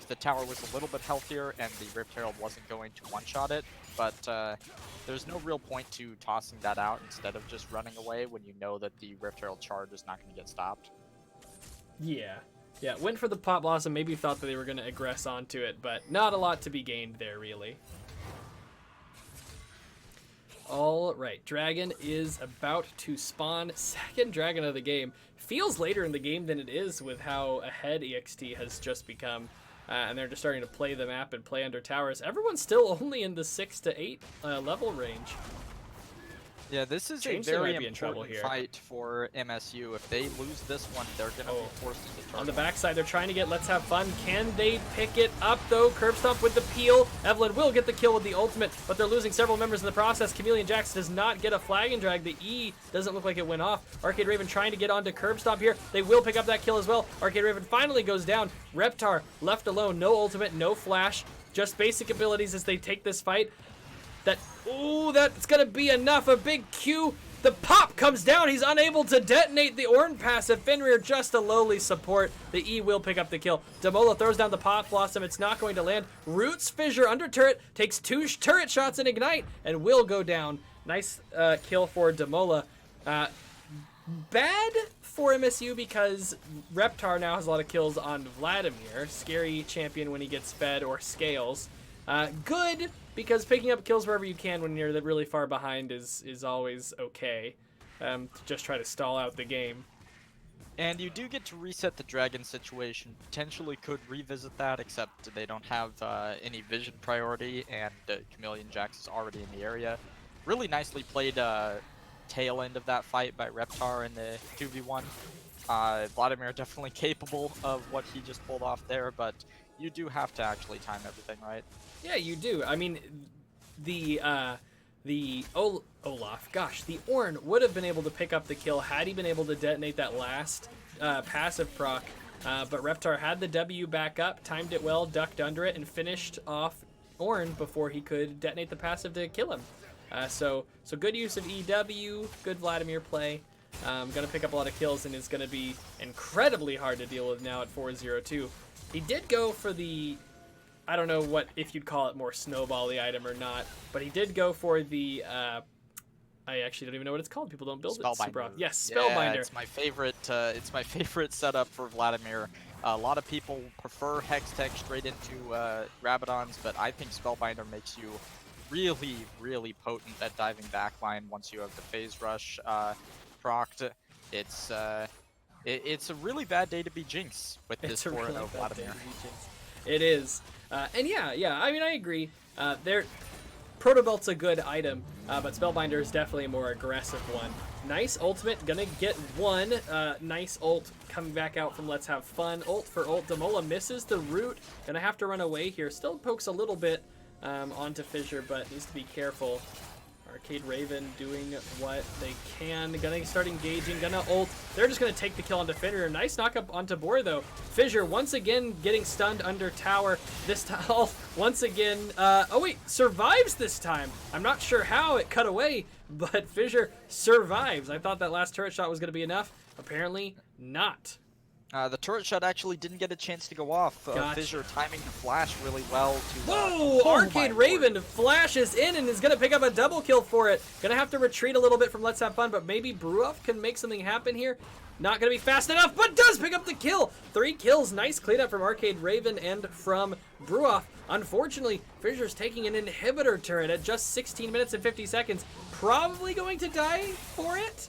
the tower was a little bit healthier and the Rift Herald wasn't going to one-shot it, but there's no real point to tossing that out instead of just running away when you know that the Rift Herald charge is not going to get stopped. Yeah. Yeah, went for the Pop Blossom, maybe thought that they were going to aggress onto it, but not a lot to be gained there, really. All right, Dragon is about to spawn. Second Dragon of the game. Feels later in the game than it is with how ahead EXT has just become. And they're just starting to play the map and play under towers. Everyone's still only in the 6 to 8 level range. Yeah, this is a very important fight for MSU. If they lose this one, they're going to be forced into turmoil. On the backside, they're trying to get Let's Have Fun. Can they pick it up, though? Curb Stomp with the peel. Evelyn will get the kill with the ultimate, but they're losing several members in the process. Chameleon Jax does not get a flag and drag. The E doesn't look like it went off. Arcade Raven trying to get onto Curb Stomp here. They will pick up that kill as well. Arcade Raven finally goes down. Reptar left alone. No ultimate, no flash. Just basic abilities as they take this fight. That's gonna be enough. A big Q. The pop comes down. He's unable to detonate the Ornn passive. Fenrir just a lowly support. The E will pick up the kill. Demola throws down the Pop Blossom. It's not going to land. Roots Fissure under turret. Takes 2 turret shots and ignite and will go down. Nice kill for Demola. Bad for MSU because Reptar now has a lot of kills on Vladimir. Scary champion when he gets fed or scales. Good because picking up kills wherever you can when you're really far behind is always okay. To just try to stall out the game. And you do get to reset the dragon situation. Potentially could revisit that, except they don't have any vision priority, and Chameleon Jax is already in the area. Really nicely played tail end of that fight by Reptar in the 2v1. Vladimir definitely capable of what he just pulled off there, but you do have to actually time everything, right? Yeah, you do. I mean, the Olaf, gosh, the Ornn would have been able to pick up the kill had he been able to detonate that last passive proc, but Reptar had the W back up, timed it well, ducked under it, and finished off Ornn before he could detonate the passive to kill him. So good use of EW, good Vladimir play. Gonna pick up a lot of kills and is gonna be incredibly hard to deal with now at 4-0-2. He did go for the, I don't know what if you'd call it more snowball-y item or not, but he did go for the I actually don't even know what it's called. People don't build it super often. Yes, Spellbinder. Yeah, it's my favorite. It's my favorite setup for Vladimir. A lot of people prefer Hex Tech straight into Rabadons, but I think Spellbinder makes you really, really potent at diving backline once you have the phase rush procced. It's a really bad day to be Jinx with this 4-0 Vladimir. It is. And yeah, I mean, I agree. Protobelt's a good item, but Spellbinder is definitely a more aggressive one. Nice ultimate, gonna get one. Nice ult coming back out from Let's Have Fun. Ult for ult. Demola misses the root. Gonna have to run away here. Still pokes a little bit onto Fissure, but needs to be careful. Arcade Raven doing what they can. Gonna start engaging, gonna ult. They're just gonna take the kill onto Fissure. Nice knockup onto Boar though. Fissure once again getting stunned under tower. This time, once again, oh wait, survives this time. I'm not sure how it cut away, but Fissure survives. I thought that last turret shot was gonna be enough. Apparently not. The turret shot actually didn't get a chance to go off. Gotcha. Fissure timing the flash really well. Whoa! Arcade Raven flashes in and is going to pick up a double kill for it. Going to have to retreat a little bit from Let's Have Fun, but maybe Bruoff can make something happen here. Not going to be fast enough, but does pick up the kill. 3 kills. Nice cleanup from Arcade Raven and from Bruoff. Unfortunately, Fissure's taking an inhibitor turret at just 16 minutes and 50 seconds. Probably going to die for it.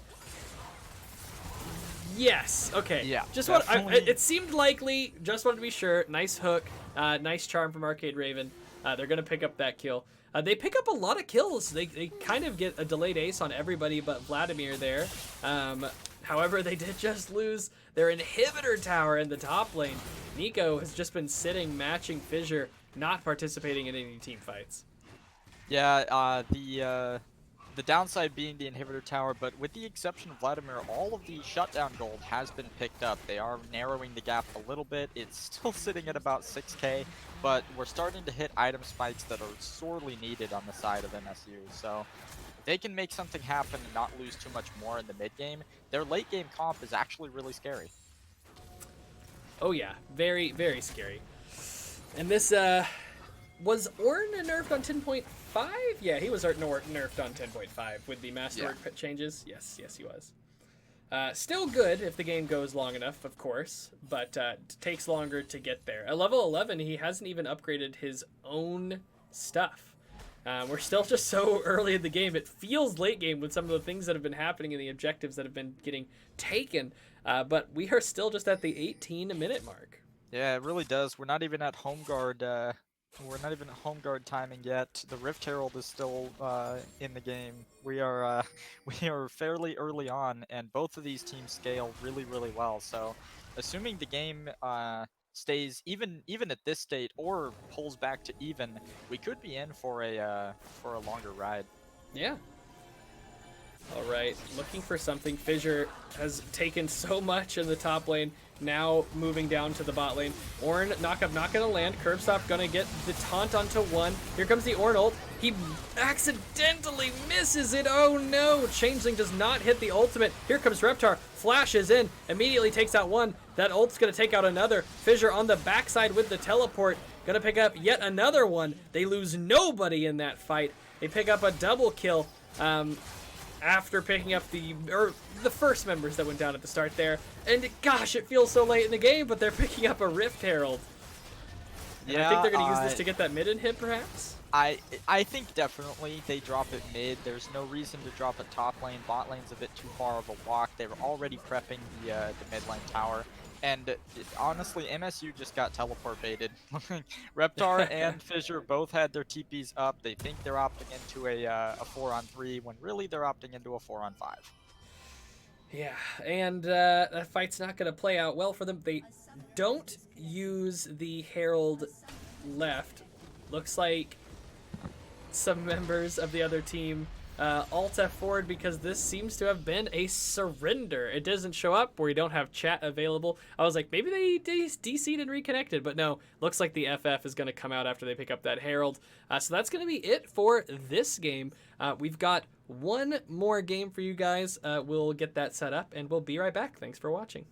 Yes. Okay. Yeah. Just what it seemed likely. Just wanted to be sure. Nice hook. Nice charm from Arcade Raven. They're gonna pick up that kill. They pick up a lot of kills. They kind of get a delayed ace on everybody but Vladimir there. However, they did just lose their inhibitor tower in the top lane. Nico has just been sitting, matching Fissure, not participating in any team fights. Yeah. The downside being the inhibitor tower, but with the exception of Vladimir, all of the shutdown gold has been picked up. They are narrowing the gap a little bit. It's still sitting at about 6k, but we're starting to hit item spikes that are sorely needed on the side of MSU. So they can make something happen and not lose too much more in the mid game. Their late game comp is actually really scary. Oh yeah, very, very scary. And this, was Ornn nerfed on 10.5? Yeah, he was nerfed on 10.5 with the Masterwork changes. Yes, he was. Still good if the game goes long enough, of course, but takes longer to get there. At level 11, he hasn't even upgraded his own stuff. We're still just so early in the game. It feels late game with some of the things that have been happening and the objectives that have been getting taken, but we are still just at the 18-minute mark. Yeah, it really does. We're not even at home guard. We're not even at home guard timing yet. The Rift Herald is still in the game. We are fairly early on, and both of these teams scale really, really well. So, assuming the game stays even at this state or pulls back to even, we could be in for a longer ride. Yeah. All right, looking for something. Fissure has taken so much in the top lane, now moving down to the bot lane. Ornn, knockup not gonna land. Curb stop gonna get the taunt onto one. Here comes the Ornn ult. He accidentally misses it. Oh no, Changeling does not hit the ultimate. Here comes Reptar, flashes in, immediately takes out one. That ult's gonna take out another. Fissure on the backside with the teleport, gonna pick up yet another one. They lose nobody in that fight. They pick up a double kill. after picking up the first members that went down at the start there. And gosh, it feels so late in the game, but they're picking up a Rift Herald. And I think they're going to use this to get that mid hit, perhaps? I think definitely they drop it mid. There's no reason to drop it top lane. Bot lane's a bit too far of a walk. They were already prepping the mid lane tower. And honestly, MSU just got teleport baited. Reptar and Fissure both had their TPs up. They think they're opting into a 4-on-3 when really they're opting into a 4-on-5. Yeah, and that fight's not going to play out well for them. They don't use the Herald left. Looks like some members of the other team alt F forward because this seems to have been a surrender. It doesn't show up where you don't have chat available. I was like, maybe they DC'd and reconnected, but no, looks like the FF is going to come out after they pick up that Herald. So that's going to be it for this game. We've got one more game for you guys. We'll get that set up and we'll be right back. Thanks for watching.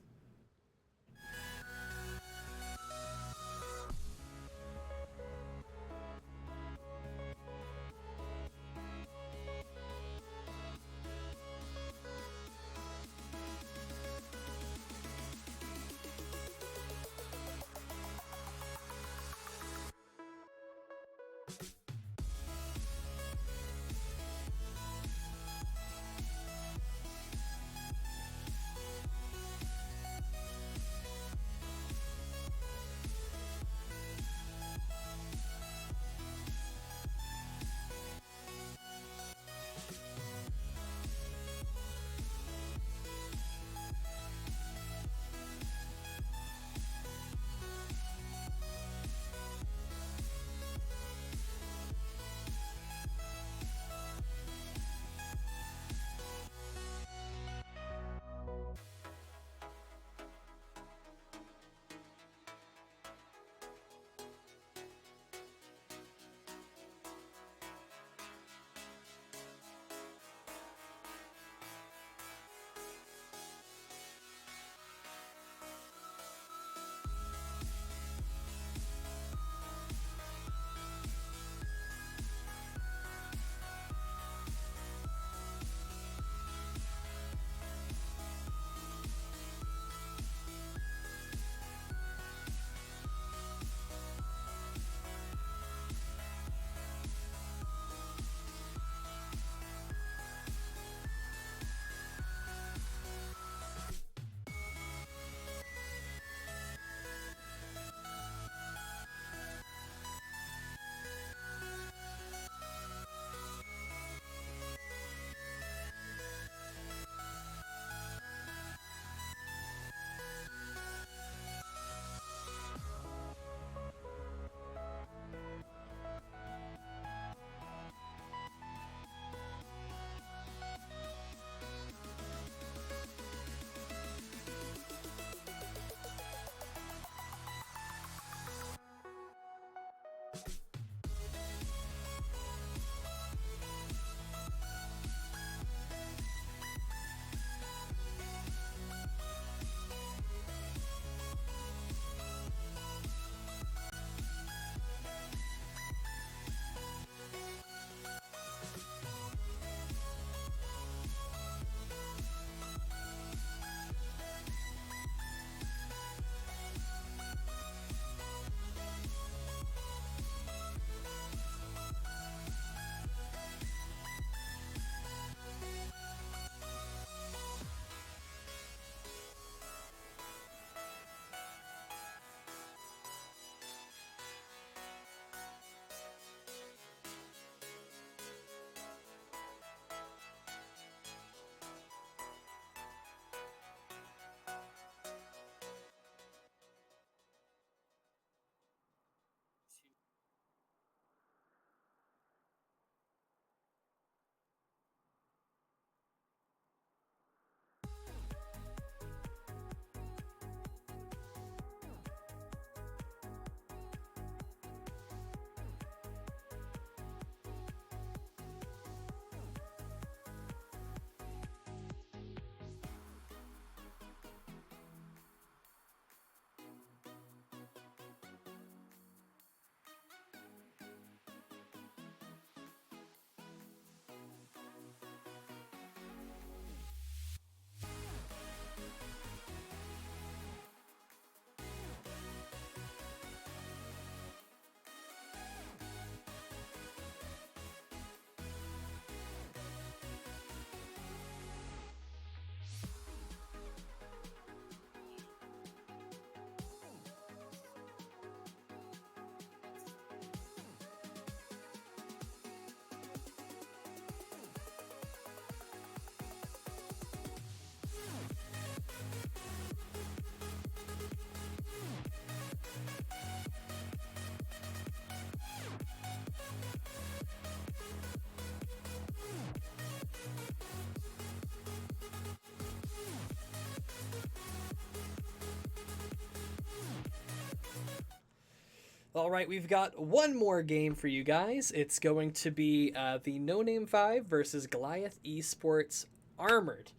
All right, we've got one more game for you guys. It's going to be the No Name 5 versus Goliath Esports Armored.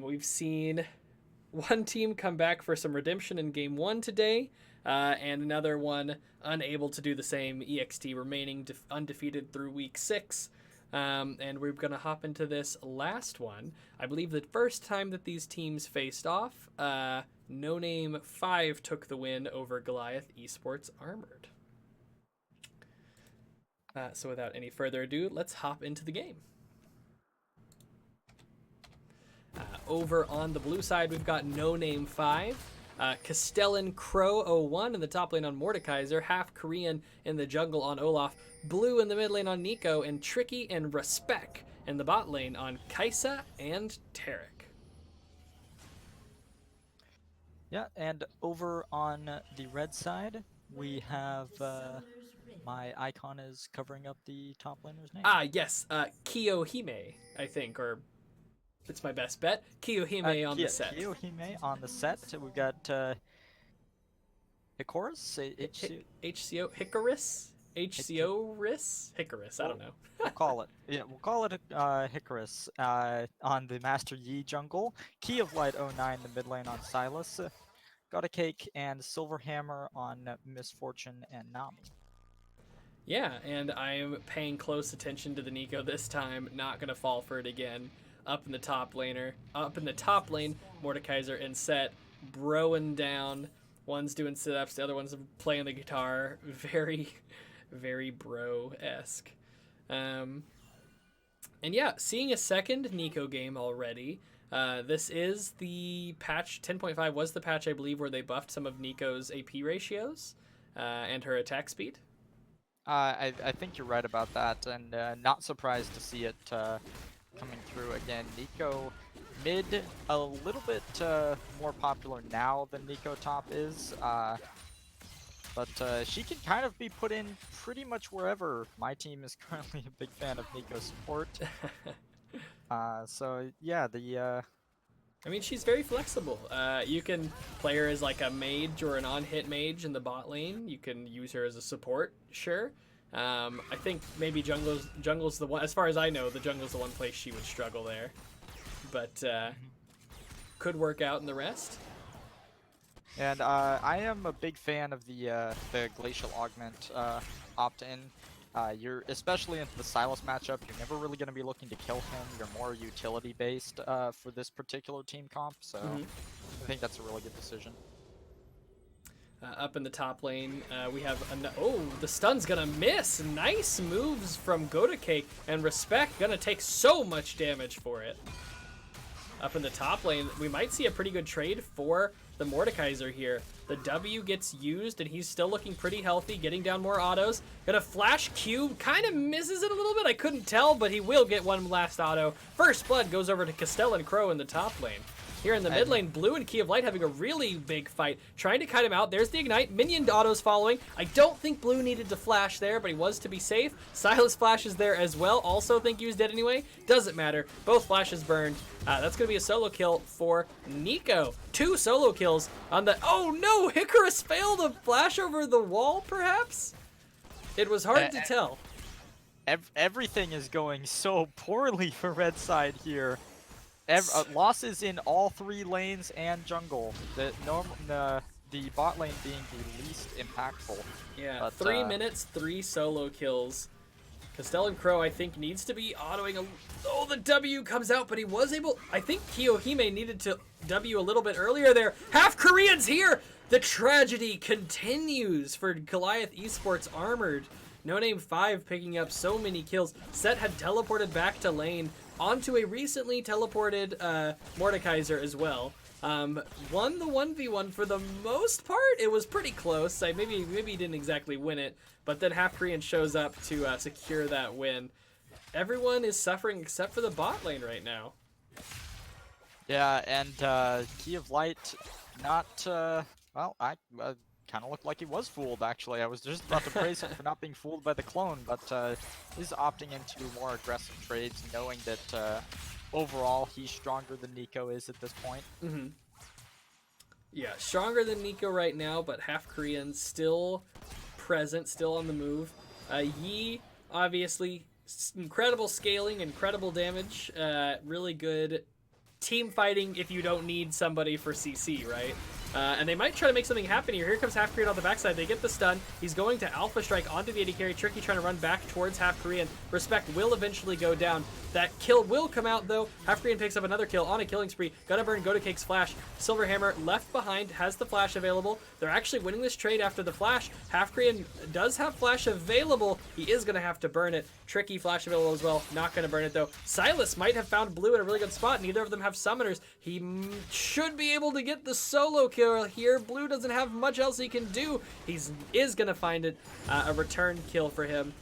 We've seen one team come back for some redemption in game 1 today, and another one unable to do the same. EXT remaining undefeated through week 6. And we're going to hop into this last one. I believe the first time that these teams faced off, No Name 5 took the win over Goliath Esports Armored. So without any further ado, let's hop into the game. Over on the blue side, we've got No Name 5. Castellan Crow 01 in the top lane on Mordekaiser, half Korean in the jungle on Olaf, Blue in the mid lane on Nico, and Tricky and Respect in the bot lane on Kaisa and Tarek. Yeah, and over on the red side, we have my icon is covering up the top laner's name. Yes, Kiyohime, I think, or it's my best bet. Kiyohime on the set. Kiyohime on the set. So we've got Hikorus? HCO Hikaris? HCO Hikaris? I don't know. We'll call it. Yeah, we'll call it Hikorus on the Master Yi jungle. Key of Light 09 the mid lane on Silas. Got a Cake and Silverhammer on Misfortune and Nami. Yeah, and I'm paying close attention to the Nico this time. Not gonna fall for it again. Up in the top lane, Mordekaiser and set, broing down. One's doing sit-ups, the other one's playing the guitar. Very, very bro-esque. And yeah, seeing a second Nico game already. This is the patch, 10.5 was the patch, I believe, where they buffed some of Nico's AP ratios and her attack speed. I think you're right about that, and not surprised to see it coming through again. Nico mid, a little bit more popular now than Nico top is, but she can kind of be put in pretty much wherever. My team is currently a big fan of Nico support. So yeah, I mean, she's very flexible. You can play her as like a mage or an on-hit mage in the bot lane. You can use her as a support, sure. I think maybe jungle's the one, as far as I know, the jungle's the one place she would struggle there. But could work out in the rest. And I am a big fan of the Glacial Augment opt-in. You're, especially into the Silas matchup, you're never really going to be looking to kill him. You're more utility-based for this particular team comp, so I think that's a really good decision. Up in the top lane, we have the stun's gonna miss. Nice moves from Godacake, and Respect gonna take so much damage for it. Up in the top lane, we might see a pretty good trade for the Mordekaiser here. The W gets used, and he's still looking pretty healthy, getting down more autos. Gonna flash Q, kind of misses it a little bit. I couldn't tell, but he will get one last auto. First blood goes over to Castellan Crow in the top lane. Here in the mid lane, Blue and Key of Light having a really big fight, trying to kite him out. There's the Ignite. Minion autos following. I don't think Blue needed to flash there, but he was to be safe. Silas flashes there as well. Also think he was dead anyway. Doesn't matter. Both flashes burned. That's going to be a solo kill for Nico. 2 solo kills on the... Oh no! Hikorus failed a flash over the wall, perhaps? It was hard to tell. Everything is going so poorly for red side here. Losses in all 3 lanes and jungle. The bot lane being the least impactful. Yeah, but, 3 minutes, 3 solo kills. Castellan Crow, I think, needs to be autoing a... Oh, the W comes out, but he was able... I think Kiyohime needed to W a little bit earlier there. Half Koreans here! The tragedy continues for Goliath Esports Armored. No Name 5 picking up so many kills. Set had teleported back to lane onto a recently teleported Mordekaiser as well. Won the 1v1 for the most part. It was pretty close. Maybe he didn't exactly win it, but then Half Korean shows up to secure that win. Everyone is suffering except for the bot lane right now. Yeah, and Key of Light not... well, I kind of looked like he was fooled, actually. I was just about to praise him for not being fooled by the clone, but he's opting into more aggressive trades, knowing that overall he's stronger than Nico is at this point. Yeah, stronger than Nico right now, but Half Korean still present, still on the move. Yi, obviously, incredible scaling, incredible damage, really good team fighting if you don't need somebody for CC, right? And they might try to make something happen here. Here comes Half Korean on the backside. They get the stun. He's going to Alpha Strike onto the AD carry. Tricky trying to run back towards Half Korean. Respect will eventually go down. That kill will come out, though. Half Korean picks up another kill on a killing spree. Gonna burn Go to Cake's flash. Silverhammer left behind, has the flash available. They're actually winning this trade after the flash. Half Korean does have flash available. He is gonna have to burn it. Tricky flash available as well. Not gonna burn it, though. Silas might have found Blue in a really good spot. Neither of them have summoners. He should be able to get the solo kill here. Blue doesn't have much else he can do. He is gonna find it. A return kill for him.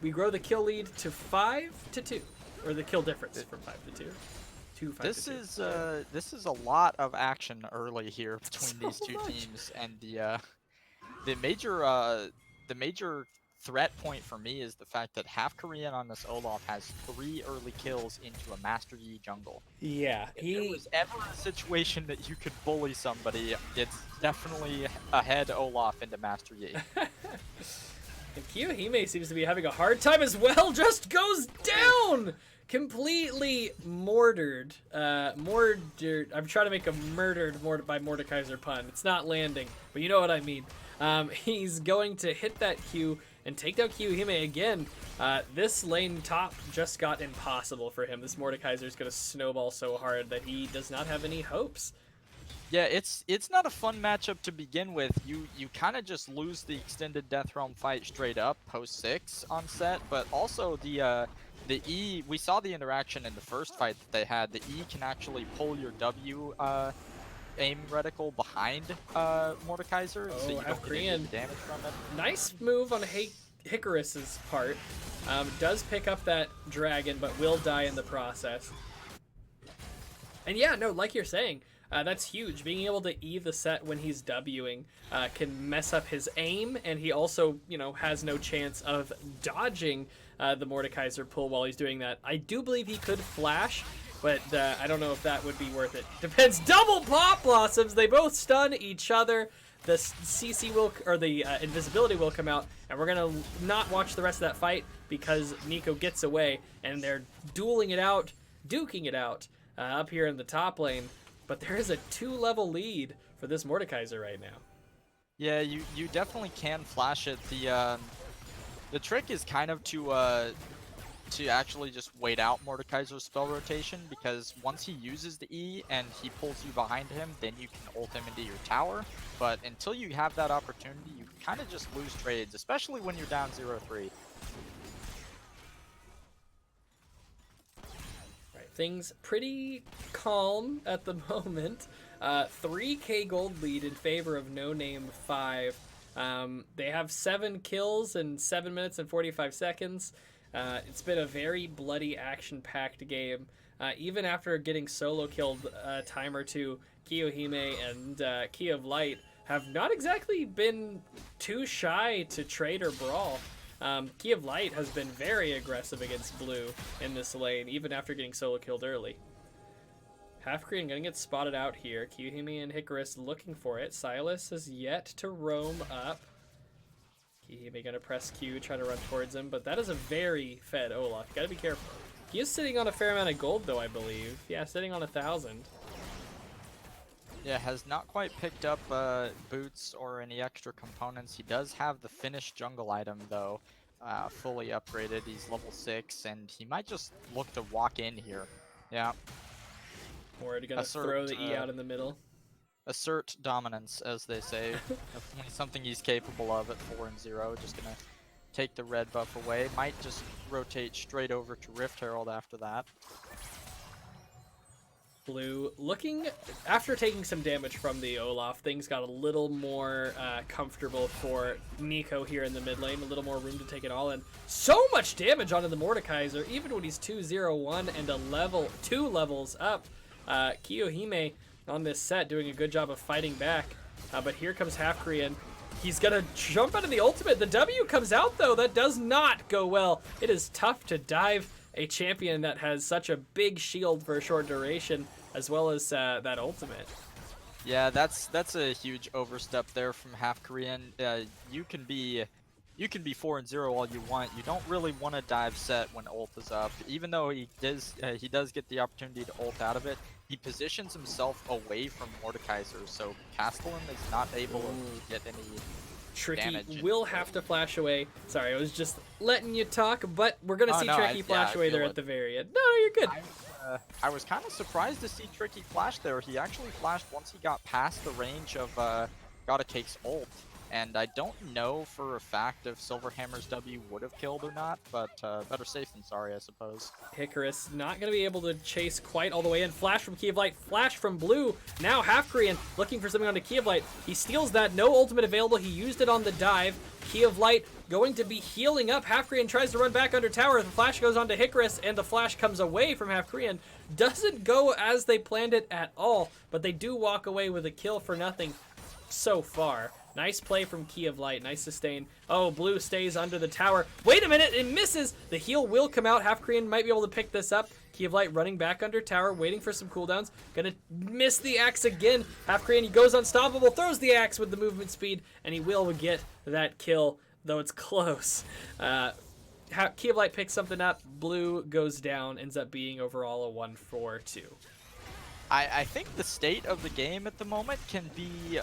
We grow the kill lead to 5-2, or the kill difference from 5-2. 5-2. This is a lot of action early here between these two teams, and the major threat point for me is the fact that Half Korean on this Olaf has 3 early kills into a Master Yi jungle. Yeah, If there was ever a situation that you could bully somebody, it's definitely ahead Olaf into Master Yi. And Kiyohime seems to be having a hard time as well. Just goes down! Completely mortared. Mortared. I'm trying to make a murdered by Mordekaiser pun. It's not landing, but you know what I mean. He's going to hit that Q and take down Kiyohime again. This lane top just got impossible for him. This Mordekaiser is going to snowball so hard that he does not have any hopes. Yeah, it's not a fun matchup to begin with. You kind of just lose the extended Death Realm fight straight up post 6 on set, but also the E, we saw the interaction in the first fight that they had. The E can actually pull your W aim reticle behind Mordekaiser, so you don't get any damage from it. Nice move on Hikaris's part. Does pick up that dragon, but will die in the process. And yeah, no, like you're saying, that's huge. Being able to E the set when he's Wing can mess up his aim, and he also, has no chance of dodging the Mordekaiser pull while he's doing that. I do believe he could flash, but I don't know if that would be worth it. Depends. Double Pop Blossoms! They both stun each other. The CC will, or the invisibility will come out, and we're gonna not watch the rest of that fight because Nico gets away, and they're duking it out up here in the top lane. But there is a 2-level lead for this Mordekaiser right now. Yeah, you definitely can flash it. The trick is kind of to actually just wait out Mordekaiser's spell rotation, because once he uses the E and he pulls you behind him, then you can ult him into your tower. But until you have that opportunity, you kind of just lose trades, especially when you're down 0-3. Things pretty calm at the moment. 3k gold lead in favor of No Name 5. They have 7 kills in 7 minutes and 45 seconds. It's been a very bloody, action-packed game. Even after getting solo killed a time or two, Kiyohime and Key of Light have not exactly been too shy to trade or brawl. Key of Light has been very aggressive against Blue in this lane, even after getting solo killed early. Half Korean gonna get spotted out here. Kiyohime and Hikaris looking for it. Silas has yet to roam up. Kiyohime gonna press Q, try to run towards him, but that is a very fed Olaf. You gotta be careful. He is sitting on a fair amount of gold, though, I believe. Yeah, sitting on 1,000. Yeah, has not quite picked up boots or any extra components. He does have the finished jungle item, though, fully upgraded. He's level 6, and he might just look to walk in here. Yeah. Or gonna throw the E out in the middle. Assert dominance, as they say. Definitely something he's capable of at 4-0. Just gonna take the red buff away. Might just rotate straight over to Rift Herald after that. Blue looking, after taking some damage from the Olaf, things got a little more comfortable for Nico here in the mid lane, a little more room to take it all in. So much damage onto the Mordekaiser, even when he's 2-0-1 and a level 2 levels up. Kiyohime on this set doing a good job of fighting back, but here comes Half Korean. He's gonna jump out of the ultimate. The W comes out though. That does not go well. It is tough to dive a champion that has such a big shield for a short duration, as well as that ultimate. Yeah, that's a huge overstep there from Half Korean. You can be 4-0 all you want. You don't really want to dive set when ult is up. Even though he does get the opportunity to ult out of it, he positions himself away from Mordekaiser, so Castellan is not able to get any Tricky damage will into have it. to flash away. Sorry, I was just letting you talk, but we're gonna Oh, see no, Tricky flash away feel there it. at the very end. No, you're good. I was kind of surprised to see Tricky flash there. He actually flashed once he got past the range of Gotta Cake's ult. And I don't know for a fact if Silverhammer's W would have killed or not, but better safe than sorry, I suppose. Hikaris not going to be able to chase quite all the way in. Flash from Key of Light, flash from Blue. Now Half Korean looking for something on the Key of Light. He steals that, no ultimate available. He used it on the dive. Key of Light going to be healing up. Half Korean tries to run back under tower. The flash goes on to Hikaris, and the flash comes away from Half Korean. Doesn't go as they planned it at all, but they do walk away with a kill for nothing so far. Nice play from Key of Light. Nice sustain. Oh, Blue stays under the tower. Wait a minute, it misses. The heal will come out. Half Korean might be able to pick this up. Key of Light running back under tower, waiting for some cooldowns. Gonna miss the axe again. Half Korean, he goes unstoppable, throws the axe with the movement speed, and he will get that kill, though it's close. Key of Light picks something up. Blue goes down, ends up being overall a 1-4-2. I think the state of the game at the moment can be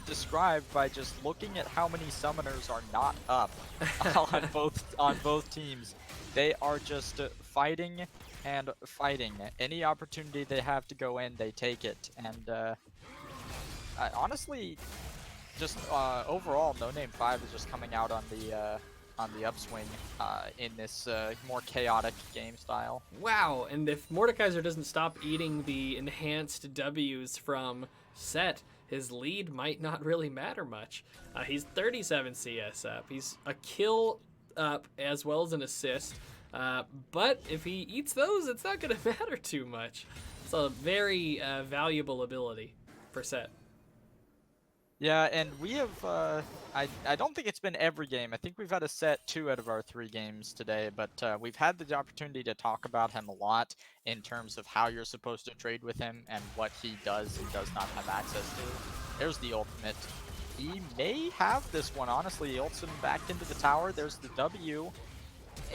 described by just looking at how many summoners are not up on both teams. They are just fighting and fighting. Any opportunity they have to go in, they take it. And honestly, just overall, No Name 5 is just coming out on the upswing in this more chaotic game style. Wow, and if Mordekaiser doesn't stop eating the enhanced W's from Set, his lead might not really matter much. He's 37 CS up. He's a kill up as well as an assist. But if he eats those, it's not going to matter too much. It's a very valuable ability for Set. Yeah, and we have, I don't think it's been every game. I think we've had a Set 2 out of our 3 games today, but we've had the opportunity to talk about him a lot in terms of how you're supposed to trade with him and what he does and does not have access to. There's the ultimate. He may have this one, honestly. He ults him back into the tower. There's the W.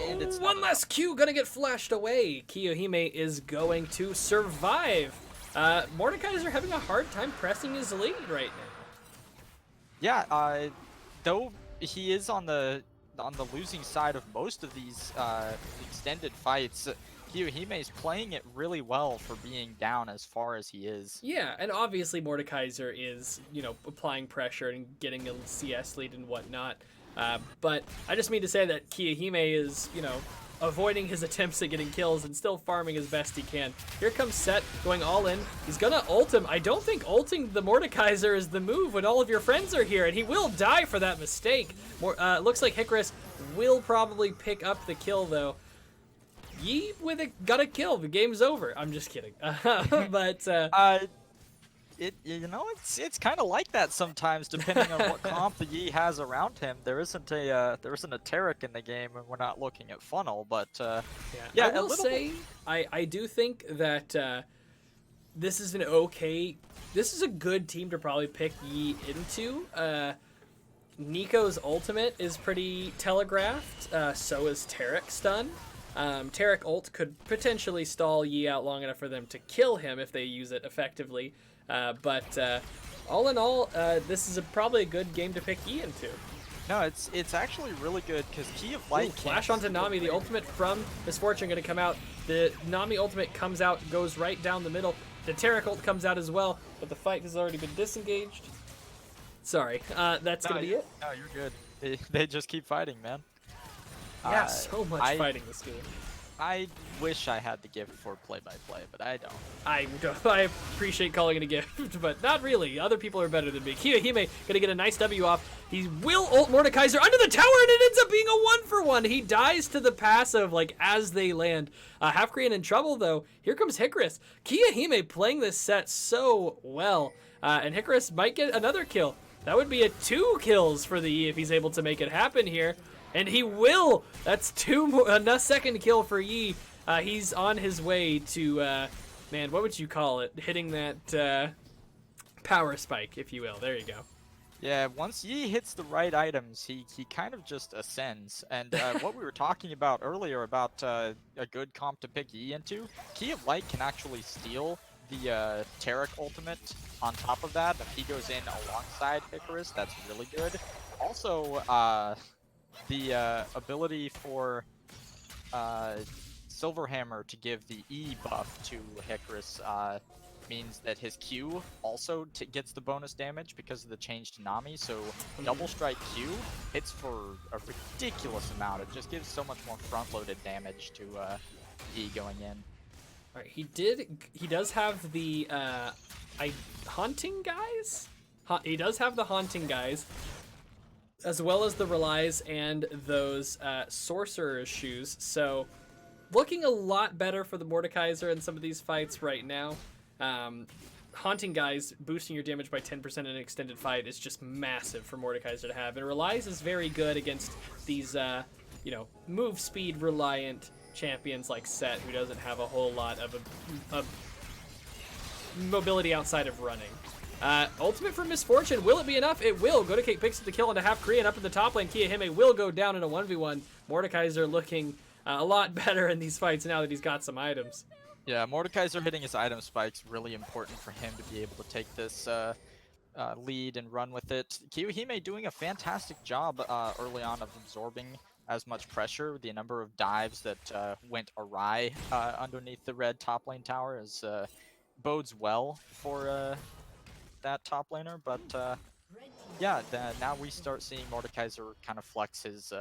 And it's one less Q gonna get flashed away. Kiyohime is going to survive. Mordekaiser having a hard time pressing his lead right now. Yeah, though he is on the losing side of most of these extended fights, Kiyohime is playing it really well for being down as far as he is. Yeah, and obviously Mordekaiser is, applying pressure and getting a CS lead and whatnot. But I just mean to say that Kiyohime is, avoiding his attempts at getting kills and still farming as best he can. Here comes Set going all in. He's gonna ult him. I don't think ulting the Mordekaiser is the move when all of your friends are here, and he will die for that mistake. Looks like Hikaris will probably pick up the kill though. Yi with it got a kill. The game's over. I'm just kidding. But it's kind of like that sometimes, depending on what comp the Yi has around him. There isn't a Taric in the game, and we're not looking at funnel. But yeah, I will say I do think that this is this is a good team to probably pick Yi into. Nico's ultimate is pretty telegraphed. So is Taric's stun. Taric ult could potentially stall Yi out long enough for them to kill him if they use it effectively. But all in all, this is probably a good game to pick Yi into. No, it's actually really good because Key of Light flash onto Nami. The ultimate from Misfortune going to come out. The Nami ultimate comes out, goes right down the middle. The Taric ult comes out as well, but the fight has already been disengaged. Sorry, that's going to be it. No, you're good. They just keep fighting, man. Yeah, so much fighting this game. I wish I had the gift for play-by-play, but I don't. I appreciate calling it a gift, but not really. Other people are better than me. Kiyohime gonna get a nice W off. He will ult Mordekaiser under the tower, and it ends up being a 1-for-1. He dies to the passive, as they land. Half Korean in trouble, though. Here comes Hikaris. Kiyohime playing this set so well, and Hikaris might get another kill. That would be 2 kills for the E if he's able to make it happen here. And he will! That's 2 more, a second kill for Yi. He's on his way to, man, what would you call it? Hitting that power spike, if you will. There you go. Yeah, once Yi hits the right items, he kind of just ascends. And what we were talking about earlier about a good comp to pick Yi into, Key of Light can actually steal the Taric ultimate on top of that. If he goes in alongside Icarus, that's really good. Also, the ability for Silverhammer to give the E buff to Icarus means that his Q also gets the bonus damage because of the change to Nami, so double strike Q hits for a ridiculous amount. It just gives so much more front-loaded damage to E going in. All right, he does have the haunting guys. He does have the haunting guys, as well as the relies and those sorcerer's shoes. So, looking a lot better for the Mordekaiser in some of these fights right now. Haunting guys boosting your damage by 10% in an extended fight is just massive for Mordekaiser to have, and relies is very good against these, move speed reliant champions like Set, who doesn't have a whole lot of mobility outside of running. Ultimate for Misfortune, will it be enough? It will. GoToCake picks up the kill into half Korean up in the top lane. Kiyohime will go down in a 1v1. Mordekaiser looking a lot better in these fights now that he's got some items. Yeah, Mordekaiser hitting his item spikes really important for him to be able to take this lead and run with it. Kiyohime doing a fantastic job early on of absorbing as much pressure. The number of dives that went awry underneath the red top lane tower is bodes well for that top laner, but yeah, now we start seeing Mordekaiser kind of flex his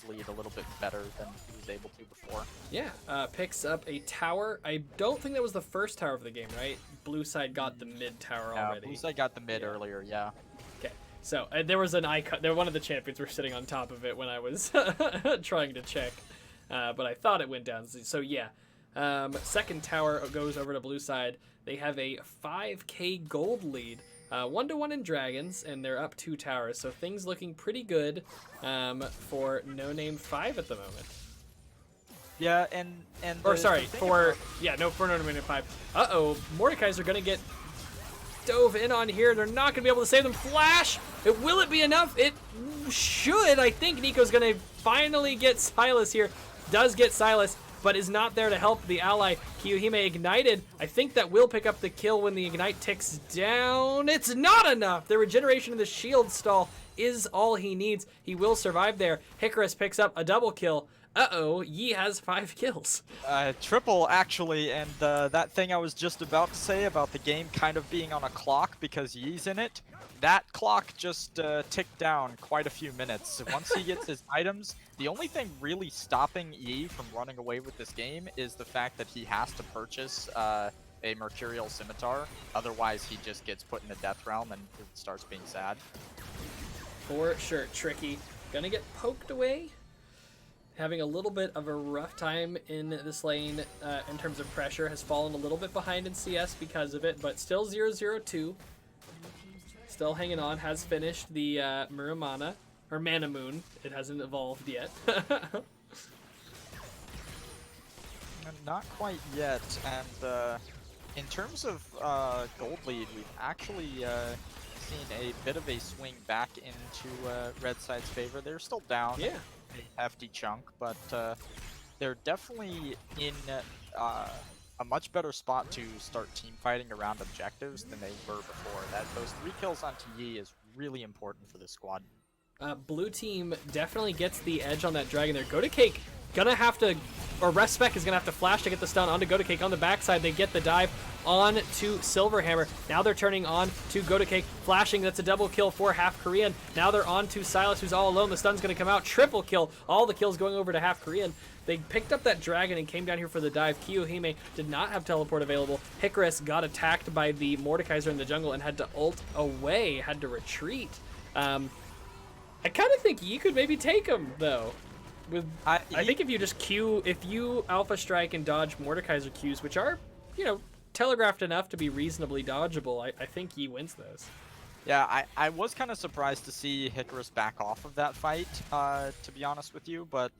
lead a little bit better than he was able to before. Yeah, picks up a tower. I don't think that was the first tower of the game, right? Blue side got the mid tower already. Blue side got the mid earlier, yeah. Okay, so there was an icon. One of the champions were sitting on top of it when I was trying to check, but I thought it went down. So yeah, second tower goes over to blue side. They have a 5k gold lead. 1-1 in Dragons, and they're up 2 towers, so things looking pretty good for No Name 5 at the moment. Yeah, and or sorry, for No Name 5. Mordekaiser gonna get dove in on here. They're not gonna be able to save them. Flash. Will it be enough? It should. I think Nico's gonna finally get Silas here. Does get Silas, but is not there to help the ally. Kiyohime ignited. I think that will pick up the kill when the ignite ticks down. It's not enough. The regeneration of the shield stall is all he needs. He will survive there. Icarus picks up a double kill. Yi has 5 kills. Triple, actually, and that thing I was just about to say about the game kind of being on a clock because Yi's in it, that clock just ticked down quite a few minutes. Once he gets his items, the only thing really stopping Yi from running away with this game is the fact that he has to purchase a Mercurial Scimitar. Otherwise, he just gets put in a Death Realm and it starts being sad. For sure. Tricky. Gonna get poked away. Having a little bit of a rough time in this lane in terms of pressure. Has fallen a little bit behind in CS because of it, but still 0-0-2. Still hanging on. Has finished the Muramana. Or Mana Moon. It hasn't evolved yet. Not quite yet, and in terms of gold lead, we've actually seen a bit of a swing back into Red Side's favor. They're still down a hefty chunk, but they're definitely in a much better spot to start team fighting around objectives than they were before. Those 3 kills onto Yi is really important for this squad. Blue team definitely gets the edge on that dragon there. GoToCake gonna have to, or Respec is gonna have to flash to get the stun onto GoToCake. On the backside, they get the dive on to Silverhammer. Now they're turning on to GoToCake, flashing. That's a double kill for half Korean. Now they're on to Silas, who's all alone. The stun's gonna come out. Triple kill. All the kills going over to half Korean. They picked up that dragon and came down here for the dive. Kiyohime did not have teleport available. Icarus got attacked by the Mordekaiser in the jungle and had to ult away, had to retreat. I kind of think Yi could maybe take him, though. I think if you just if you Alpha Strike and dodge Mordekaiser Qs, which are, telegraphed enough to be reasonably dodgeable, I think Yi wins those. Yeah, I was kind of surprised to see Icarus back off of that fight, to be honest with you, but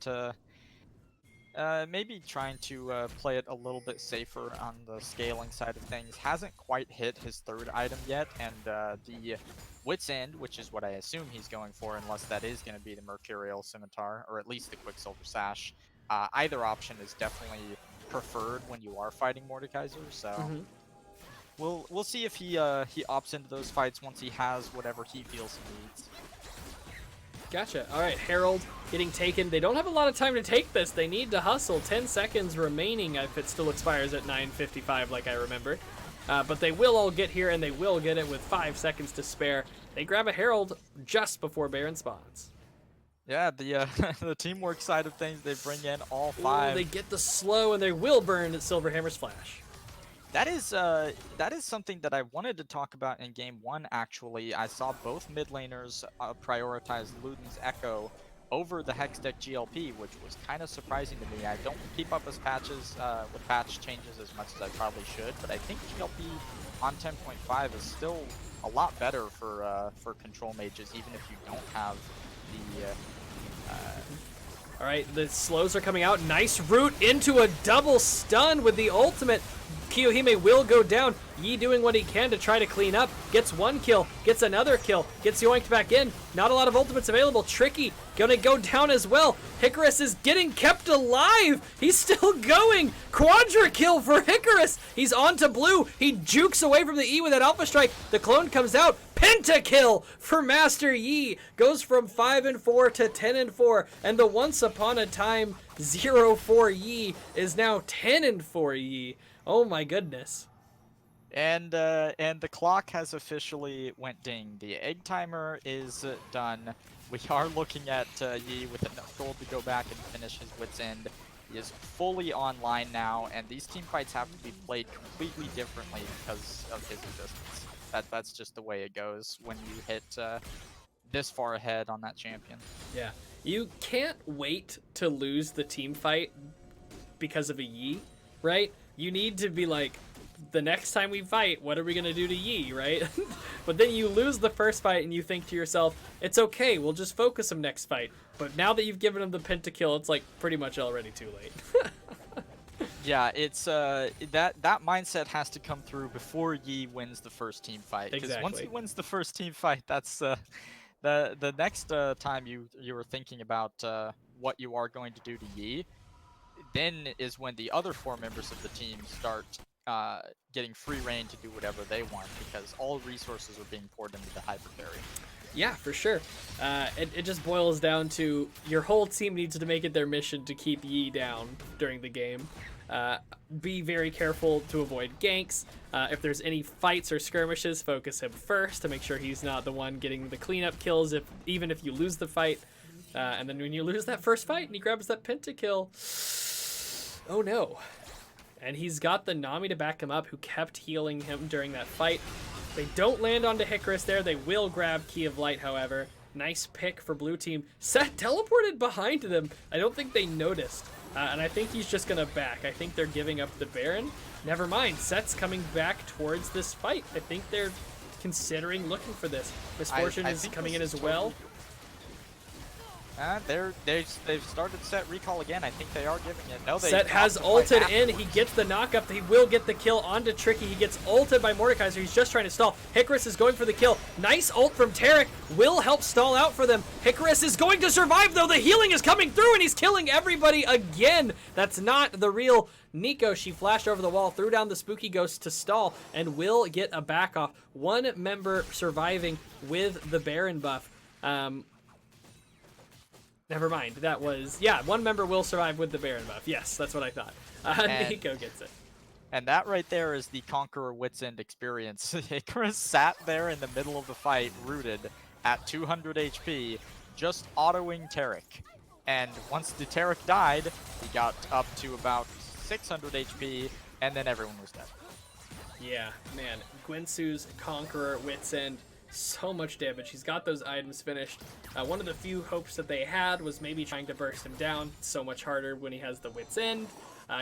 Maybe trying to play it a little bit safer on the scaling side of things. Hasn't quite hit his third item yet, and the Wit's End, which is what I assume he's going for, unless that is going to be the Mercurial Scimitar, or at least the Quicksilver Sash. Either option is definitely preferred when you are fighting Mordekaiser, so we'll see if he opts into those fights once he has whatever he feels he needs. Gotcha. All right, Herald getting taken. They don't have a lot of time to take this. They need to hustle. 10 seconds remaining if it still expires at 9:55 like I remember. But they will all get here, and they will get it with 5 seconds to spare. They grab a Herald just before Baron spawns. Yeah, the the teamwork side of things, they bring in all 5. Ooh, they get the slow, and they will burn Silverhammer's flash. That is something that I wanted to talk about in game 1, actually. I saw both mid laners prioritize Luden's Echo over the Hextech GLP, which was kind of surprising to me. I don't keep up with patches, with patch changes as much as I probably should, but I think GLP on 10.5 is still a lot better for control mages, even if you don't have the All right, the slows are coming out. Nice route into a double stun with the ultimate. Kiyohime will go down. Yi doing what he can to try to clean up. Gets 1 kill, gets another kill, gets yoinked back in. Not a lot of ultimates available. Tricky gonna go down as well. Hikaris is getting kept alive. He's still going. Quadra kill for Hikaris. He's on to blue. He jukes away from the E with that Alpha Strike. The clone comes out. Pentakill for Master Yi. Goes from 5-4 to 10-4. And the once upon a time 0-4 Yi is now 10-4 Yi. Oh my goodness. And the clock has officially went ding. The egg timer is done. We are looking at Yi with enough gold to go back and finish his Wit's End. He is fully online now, and these team fights have to be played completely differently because of his existence. That's just the way it goes when you hit this far ahead on that champion. Yeah. You can't wait to lose the team fight because of a Yi, right? You need to be like, the next time we fight, what are we going to do to Yi, right? But then you lose the first fight and you think to yourself, it's okay, we'll just focus him next fight. But now that you've given him the pentakill, it's like pretty much already too late. Yeah, it's that mindset has to come through before Yi wins the first team fight. Because once he wins the first team fight, that's the next time you were thinking about what you are going to do to Yi. Then is when the other 4 members of the team start getting free reign to do whatever they want, because all resources are being poured into the hyper carry. Yeah, for sure. It just boils down to your whole team needs to make it their mission to keep Yi down during the game. Be very careful to avoid ganks. If there's any fights or skirmishes, focus him first to make sure he's not the one getting the cleanup kills, even if you lose the fight. And then when you lose that first fight and he grabs that pentakill, oh no. And he's got the Nami to back him up, who kept healing him during that fight. They don't land onto Hikaris there. They will grab Key of Light, however. Nice pick for blue team. Set teleported behind them. I don't think they noticed. And I think he's just going to back. I think they're giving up the Baron. Never mind. Set's coming back towards this fight. I think they're considering looking for this. Misfortune is coming in as well. They've started Set recall again. I think they are giving it. No, they Set has ulted in. He gets the knockup. He will get the kill onto Tricky. He gets ulted by Mordekaiser. He's just trying to stall. Hikaris is going for the kill. Nice ult from Tarek. Will help stall out for them. Hikaris is going to survive, though. The healing is coming through, and he's killing everybody again. That's not the real Nico. She flashed over the wall, threw down the Spooky Ghost to stall, and will get a back off. 1 member surviving with the Baron buff. Never mind. That was, yeah, 1 member will survive with the Baron buff. Yes, that's what I thought. Nico gets it. And that right there is the Conqueror Wit's End experience. Icarus sat there in the middle of the fight, rooted at 200 HP, just autoing Tarek. And once the Tarek died, he got up to about 600 HP, and then everyone was dead. Yeah, man. Gwinsu's Conqueror Wit's End. So much damage. He's got those items finished. One of the few hopes that they had was maybe trying to burst him down. So much harder when he has the Wit's End.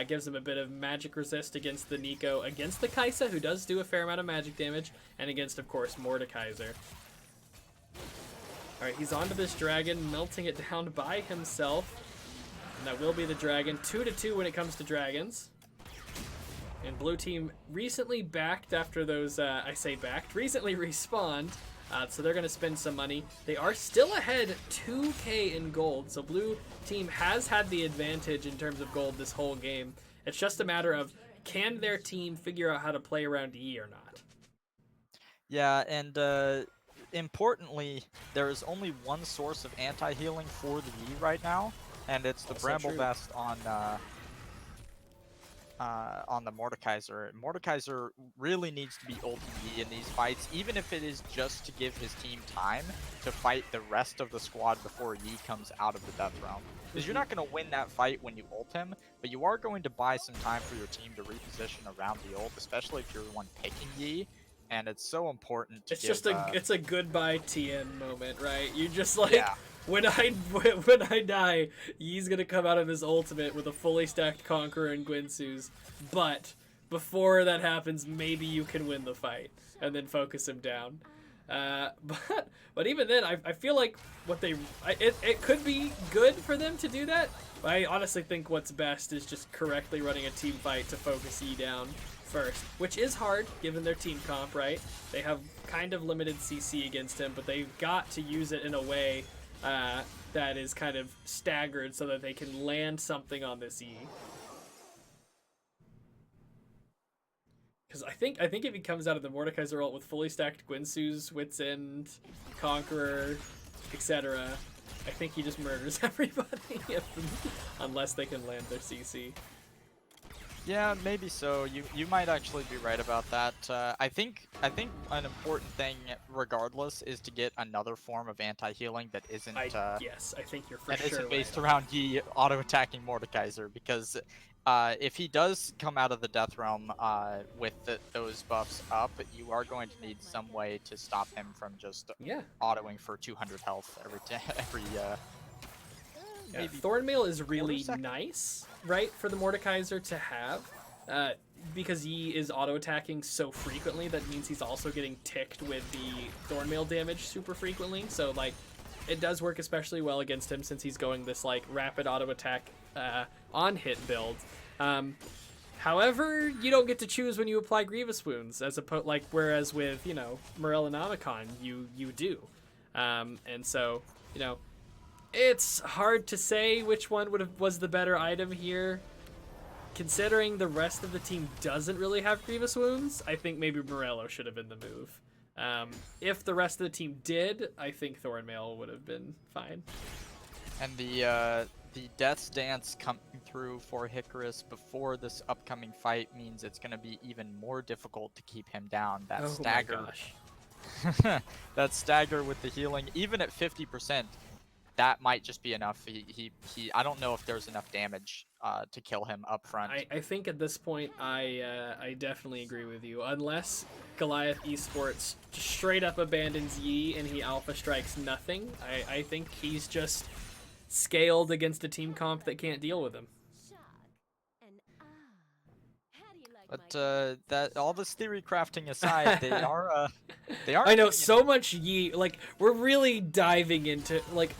Gives him a bit of magic resist against the Nico, against the Kaisa, who does do a fair amount of magic damage, and against, of course, Mordekaiser. Alright, he's onto this dragon, melting it down by himself. And that will be the dragon. 2-2 when it comes to dragons. And blue team recently backed after those, I say backed, recently respawned. So they're going to spend some money. They are still ahead 2k in gold. So blue team has had the advantage in terms of gold this whole game. It's just a matter of, can their team figure out how to play around Yi or not? Yeah, and importantly, there is only one source of anti-healing for the Yi right now, and it's the Also Bramble true. Vest on the Mordekaiser. Mordekaiser really needs to be ulti Yi in these fights, even if it is just to give his team time to fight the rest of the squad before Yi comes out of the Death Realm. Because you're not going to win that fight when you ult him, but you are going to buy some time for your team to reposition around the ult, especially if you're the one picking Yi. And it's so important to It's give, just it's a goodbye TN moment, right? You just like, yeah. when I die, Yi's gonna come out of his ultimate with a fully stacked Conqueror and Guinsoo's, but before that happens, maybe you can win the fight and then focus him down. But even then, I feel like it could be good for them to do that. But I honestly think what's best is just correctly running a team fight to focus Yi down first, which is hard given their team comp, right? They have kind of limited CC against him, but they've got to use it in a way that is kind of staggered so that they can land something on this Yi. Because I think if he comes out of the Mordekaiser ult with fully stacked Guinsoo's, Wits End, Conqueror, etc., I think he just murders everybody unless they can land their CC. Yeah, maybe so. You might actually be right about that. I think an important thing, regardless, is to get another form of anti-healing that isn't. Yes, I think you're for that sure isn't based right. around Yi auto-attacking Mordekaiser, because if he does come out of the Death Realm with those buffs up, you are going to need some way to stop him from just autoing for 200 health every Yeah, maybe Thornmail is really second? nice, right, for the Mordekaiser to have, because Yi is auto-attacking so frequently. That means he's also getting ticked with the Thornmail damage super frequently, so, like, it does work especially well against him since he's going this, like, rapid auto-attack on-hit build. However, you don't get to choose when you apply Grievous Wounds, whereas with, you know, Morel and Omicron, you do. And so, you know, it's hard to say which one was the better item here. Considering the rest of the team doesn't really have Grievous Wounds, I think maybe Morello should have been the move. If the rest of the team did, I think Thornmail would have been fine. And the Death's Dance coming through for Hikaris before this upcoming fight means it's going to be even more difficult to keep him down. That stagger. My gosh. That stagger with the healing, even at 50%. That might just be enough. I don't know if there's enough damage to kill him up front. I think at this point, I definitely agree with you. Unless Goliath Esports straight up abandons Yi and he alpha strikes nothing, I think he's just scaled against a team comp that can't deal with him. But that all this theory crafting aside, they are. I know so much Yi. Like, we're really diving into, like,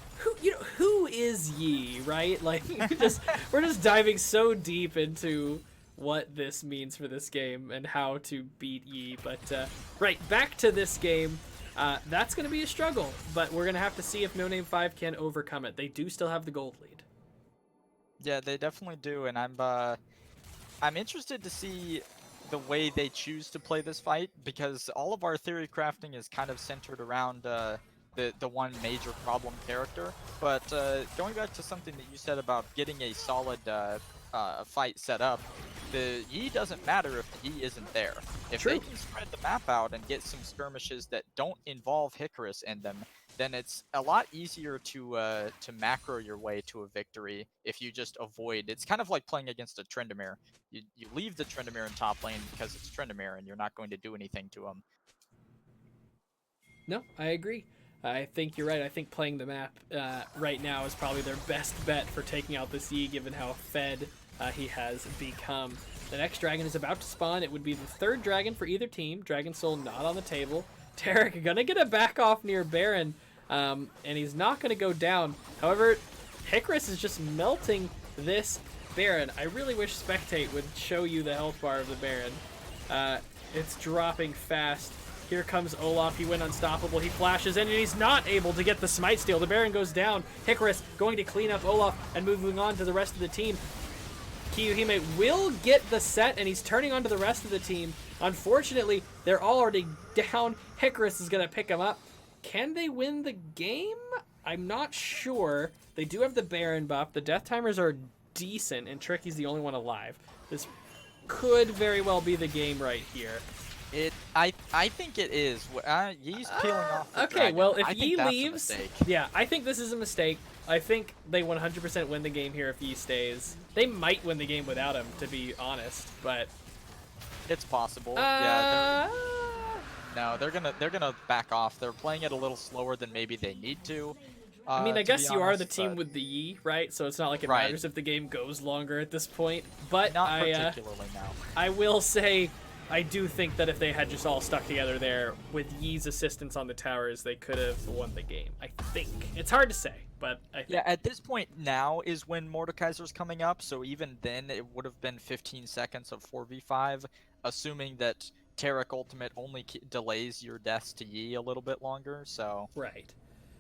who is Yi, right? Like, we're just diving so deep into what this means for this game and how to beat Yi. But right, back to this game. That's going to be a struggle, but we're going to have to see if No Name 5 can overcome it. They do still have the gold lead. Yeah, they definitely do, and I'm interested to see the way they choose to play this fight, because all of our theory crafting is kind of centered around the one major problem character. But going back to something that you said about getting a solid fight set up, the Yi doesn't matter if the Yi isn't there. If True. they can spread the map out and get some skirmishes that don't involve Hikaris in them, then it's a lot easier to macro your way to a victory if you just avoid. It's kind of like playing against a Tryndamere. You leave the Tryndamere in top lane because it's Tryndamere and you're not going to do anything to him. No, I agree. I think you're right. I think playing the map right now is probably their best bet for taking out this Yi, given how fed he has become. The next dragon is about to spawn. It would be the third dragon for either team. Dragon Soul not on the table. Tarek gonna get a back off near Baron, and he's not gonna go down. However, Hikaris is just melting this Baron. I really wish Spectate would show you the health bar of the Baron. It's dropping fast. Here comes Olaf. He went unstoppable. He flashes in, and he's not able to get the smite steal. The Baron goes down. Hikaris going to clean up Olaf and moving on to the rest of the team. Kiyohime will get the set, and he's turning on to the rest of the team. Unfortunately, they're all already down. Hikaris is going to pick him up. Can they win the game? I'm not sure. They do have the Baron buff. The death timers are decent, and Tricky's the only one alive. This could very well be the game right here. I think it is. Yee's peeling off the Okay, dragon. well, if I Yi think that's a leaves, mistake. yeah, I think this is a mistake. I think they 100% win the game here if Yi stays. They might win the game without him, to be honest, but It's possible. uh, No, they're gonna back off. They're playing it a little slower than maybe they need to. I mean, I to guess be you are honest, the team but with the Yi, right? So it's not like it Right. matters if the game goes longer at this point. But not I particularly now. I will say, I do think that if they had just all stuck together there with Yi's assistance on the towers, they could have won the game. I think. It's hard to say, but I think. Yeah, at this point now is when Mordekaiser's coming up, so even then it would have been 15 seconds of 4v5, assuming that Taric Ultimate only delays your deaths to Yi a little bit longer, so... Right.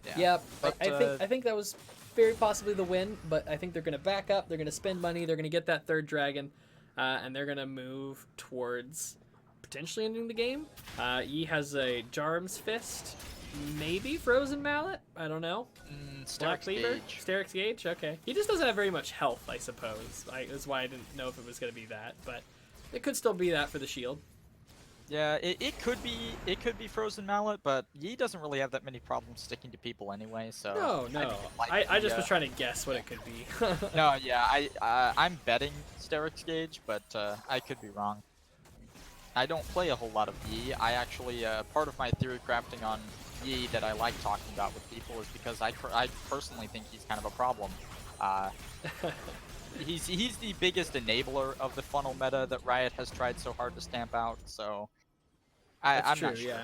Yeah, Yeah, but, I think that was very possibly the win, but I think they're going to back up, they're going to spend money, they're going to get that third dragon, and they're going to move towards potentially ending the game. Yi has a Jarm's Fist, maybe Frozen Mallet, I don't know. Black Steric's Cleaver? Gauge. Steric's Gauge? Okay. He just doesn't have very much health, I suppose. That's why I didn't know if it was going to be that, but it could still be that for the shield. Yeah, it could be Frozen Mallet, but Yi doesn't really have that many problems sticking to people anyway, so... No. I just was trying to guess what it could be. No, yeah, I'm betting Steric's Gauge, but I could be wrong. I don't play a whole lot of Yi. I actually, part of my theory crafting on Yi that I like talking about with people is because I personally think he's kind of a problem. He's the biggest enabler of the funnel meta that Riot has tried so hard to stamp out, so... I'm true, not sure. yeah.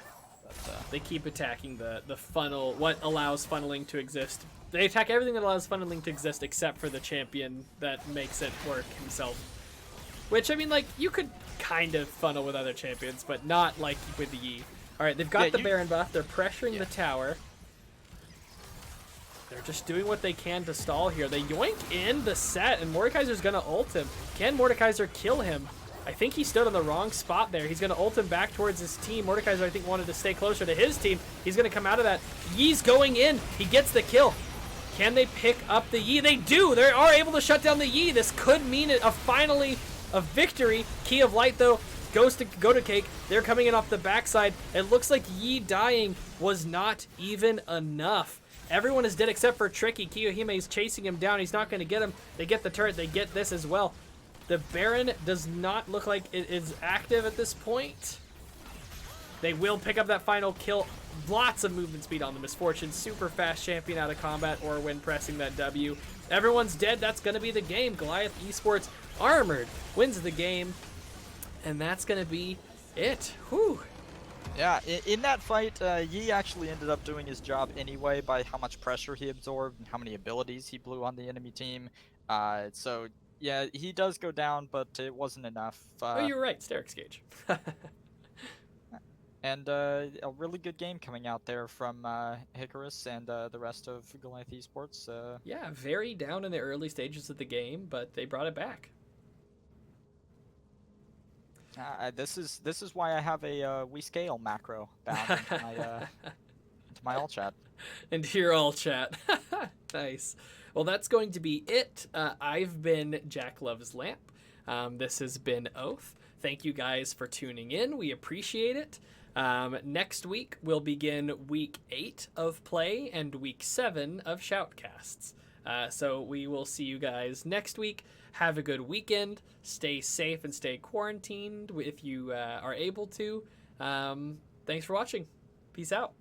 But, They keep attacking the funnel, what allows funneling to exist. They attack everything that allows funneling to exist except for the champion that makes it work himself. Which, I mean, like, you could kind of funnel with other champions, but not, like, with the Yi. Alright, they've got the Baron buff. They're pressuring the tower. They're just doing what they can to stall here. They yoink in the set, and Mordekaiser's gonna ult him. Can Mordekaiser kill him? I think he stood on the wrong spot there. He's going to ult him back towards his team. Mordekaiser, I think, wanted to stay closer to his team. He's going to come out of that. Yi's going in. He gets the kill. Can they pick up the Yi? They do. They are able to shut down the Yi. This could mean finally a victory. Key of Light, though, goes to Go to Cake. They're coming in off the backside. It looks like Yi dying was not even enough. Everyone is dead except for Tricky. Kiyohime is chasing him down. He's not going to get him. They get the turret. They get this as well. The Baron does not look like it is active at this point. They will pick up that final kill. Lots of movement speed on the Misfortune. Super fast champion out of combat or when pressing that W. Everyone's dead. That's going to be the game. Goliath Esports Armored wins the game. And that's going to be it. Whew. Yeah, in that fight, Yi actually ended up doing his job anyway by how much pressure he absorbed and how many abilities he blew on the enemy team. So... yeah, he does go down, but it wasn't enough. Oh, you're right. Steric's Gauge. And a really good game coming out there from Hikaris and the rest of Goliath Esports. Yeah, very down in the early stages of the game, but they brought it back. This is why I have a We Scale macro bound into my all chat. Into your all chat. Nice. Well, that's going to be it. I've been Jack Loves Lamp. This has been Oath. Thank you guys for tuning in. We appreciate it. Next week, we'll begin week 8 of play and week 7 of shoutcasts. So we will see you guys next week. Have a good weekend. Stay safe and stay quarantined if you are able to. Thanks for watching. Peace out.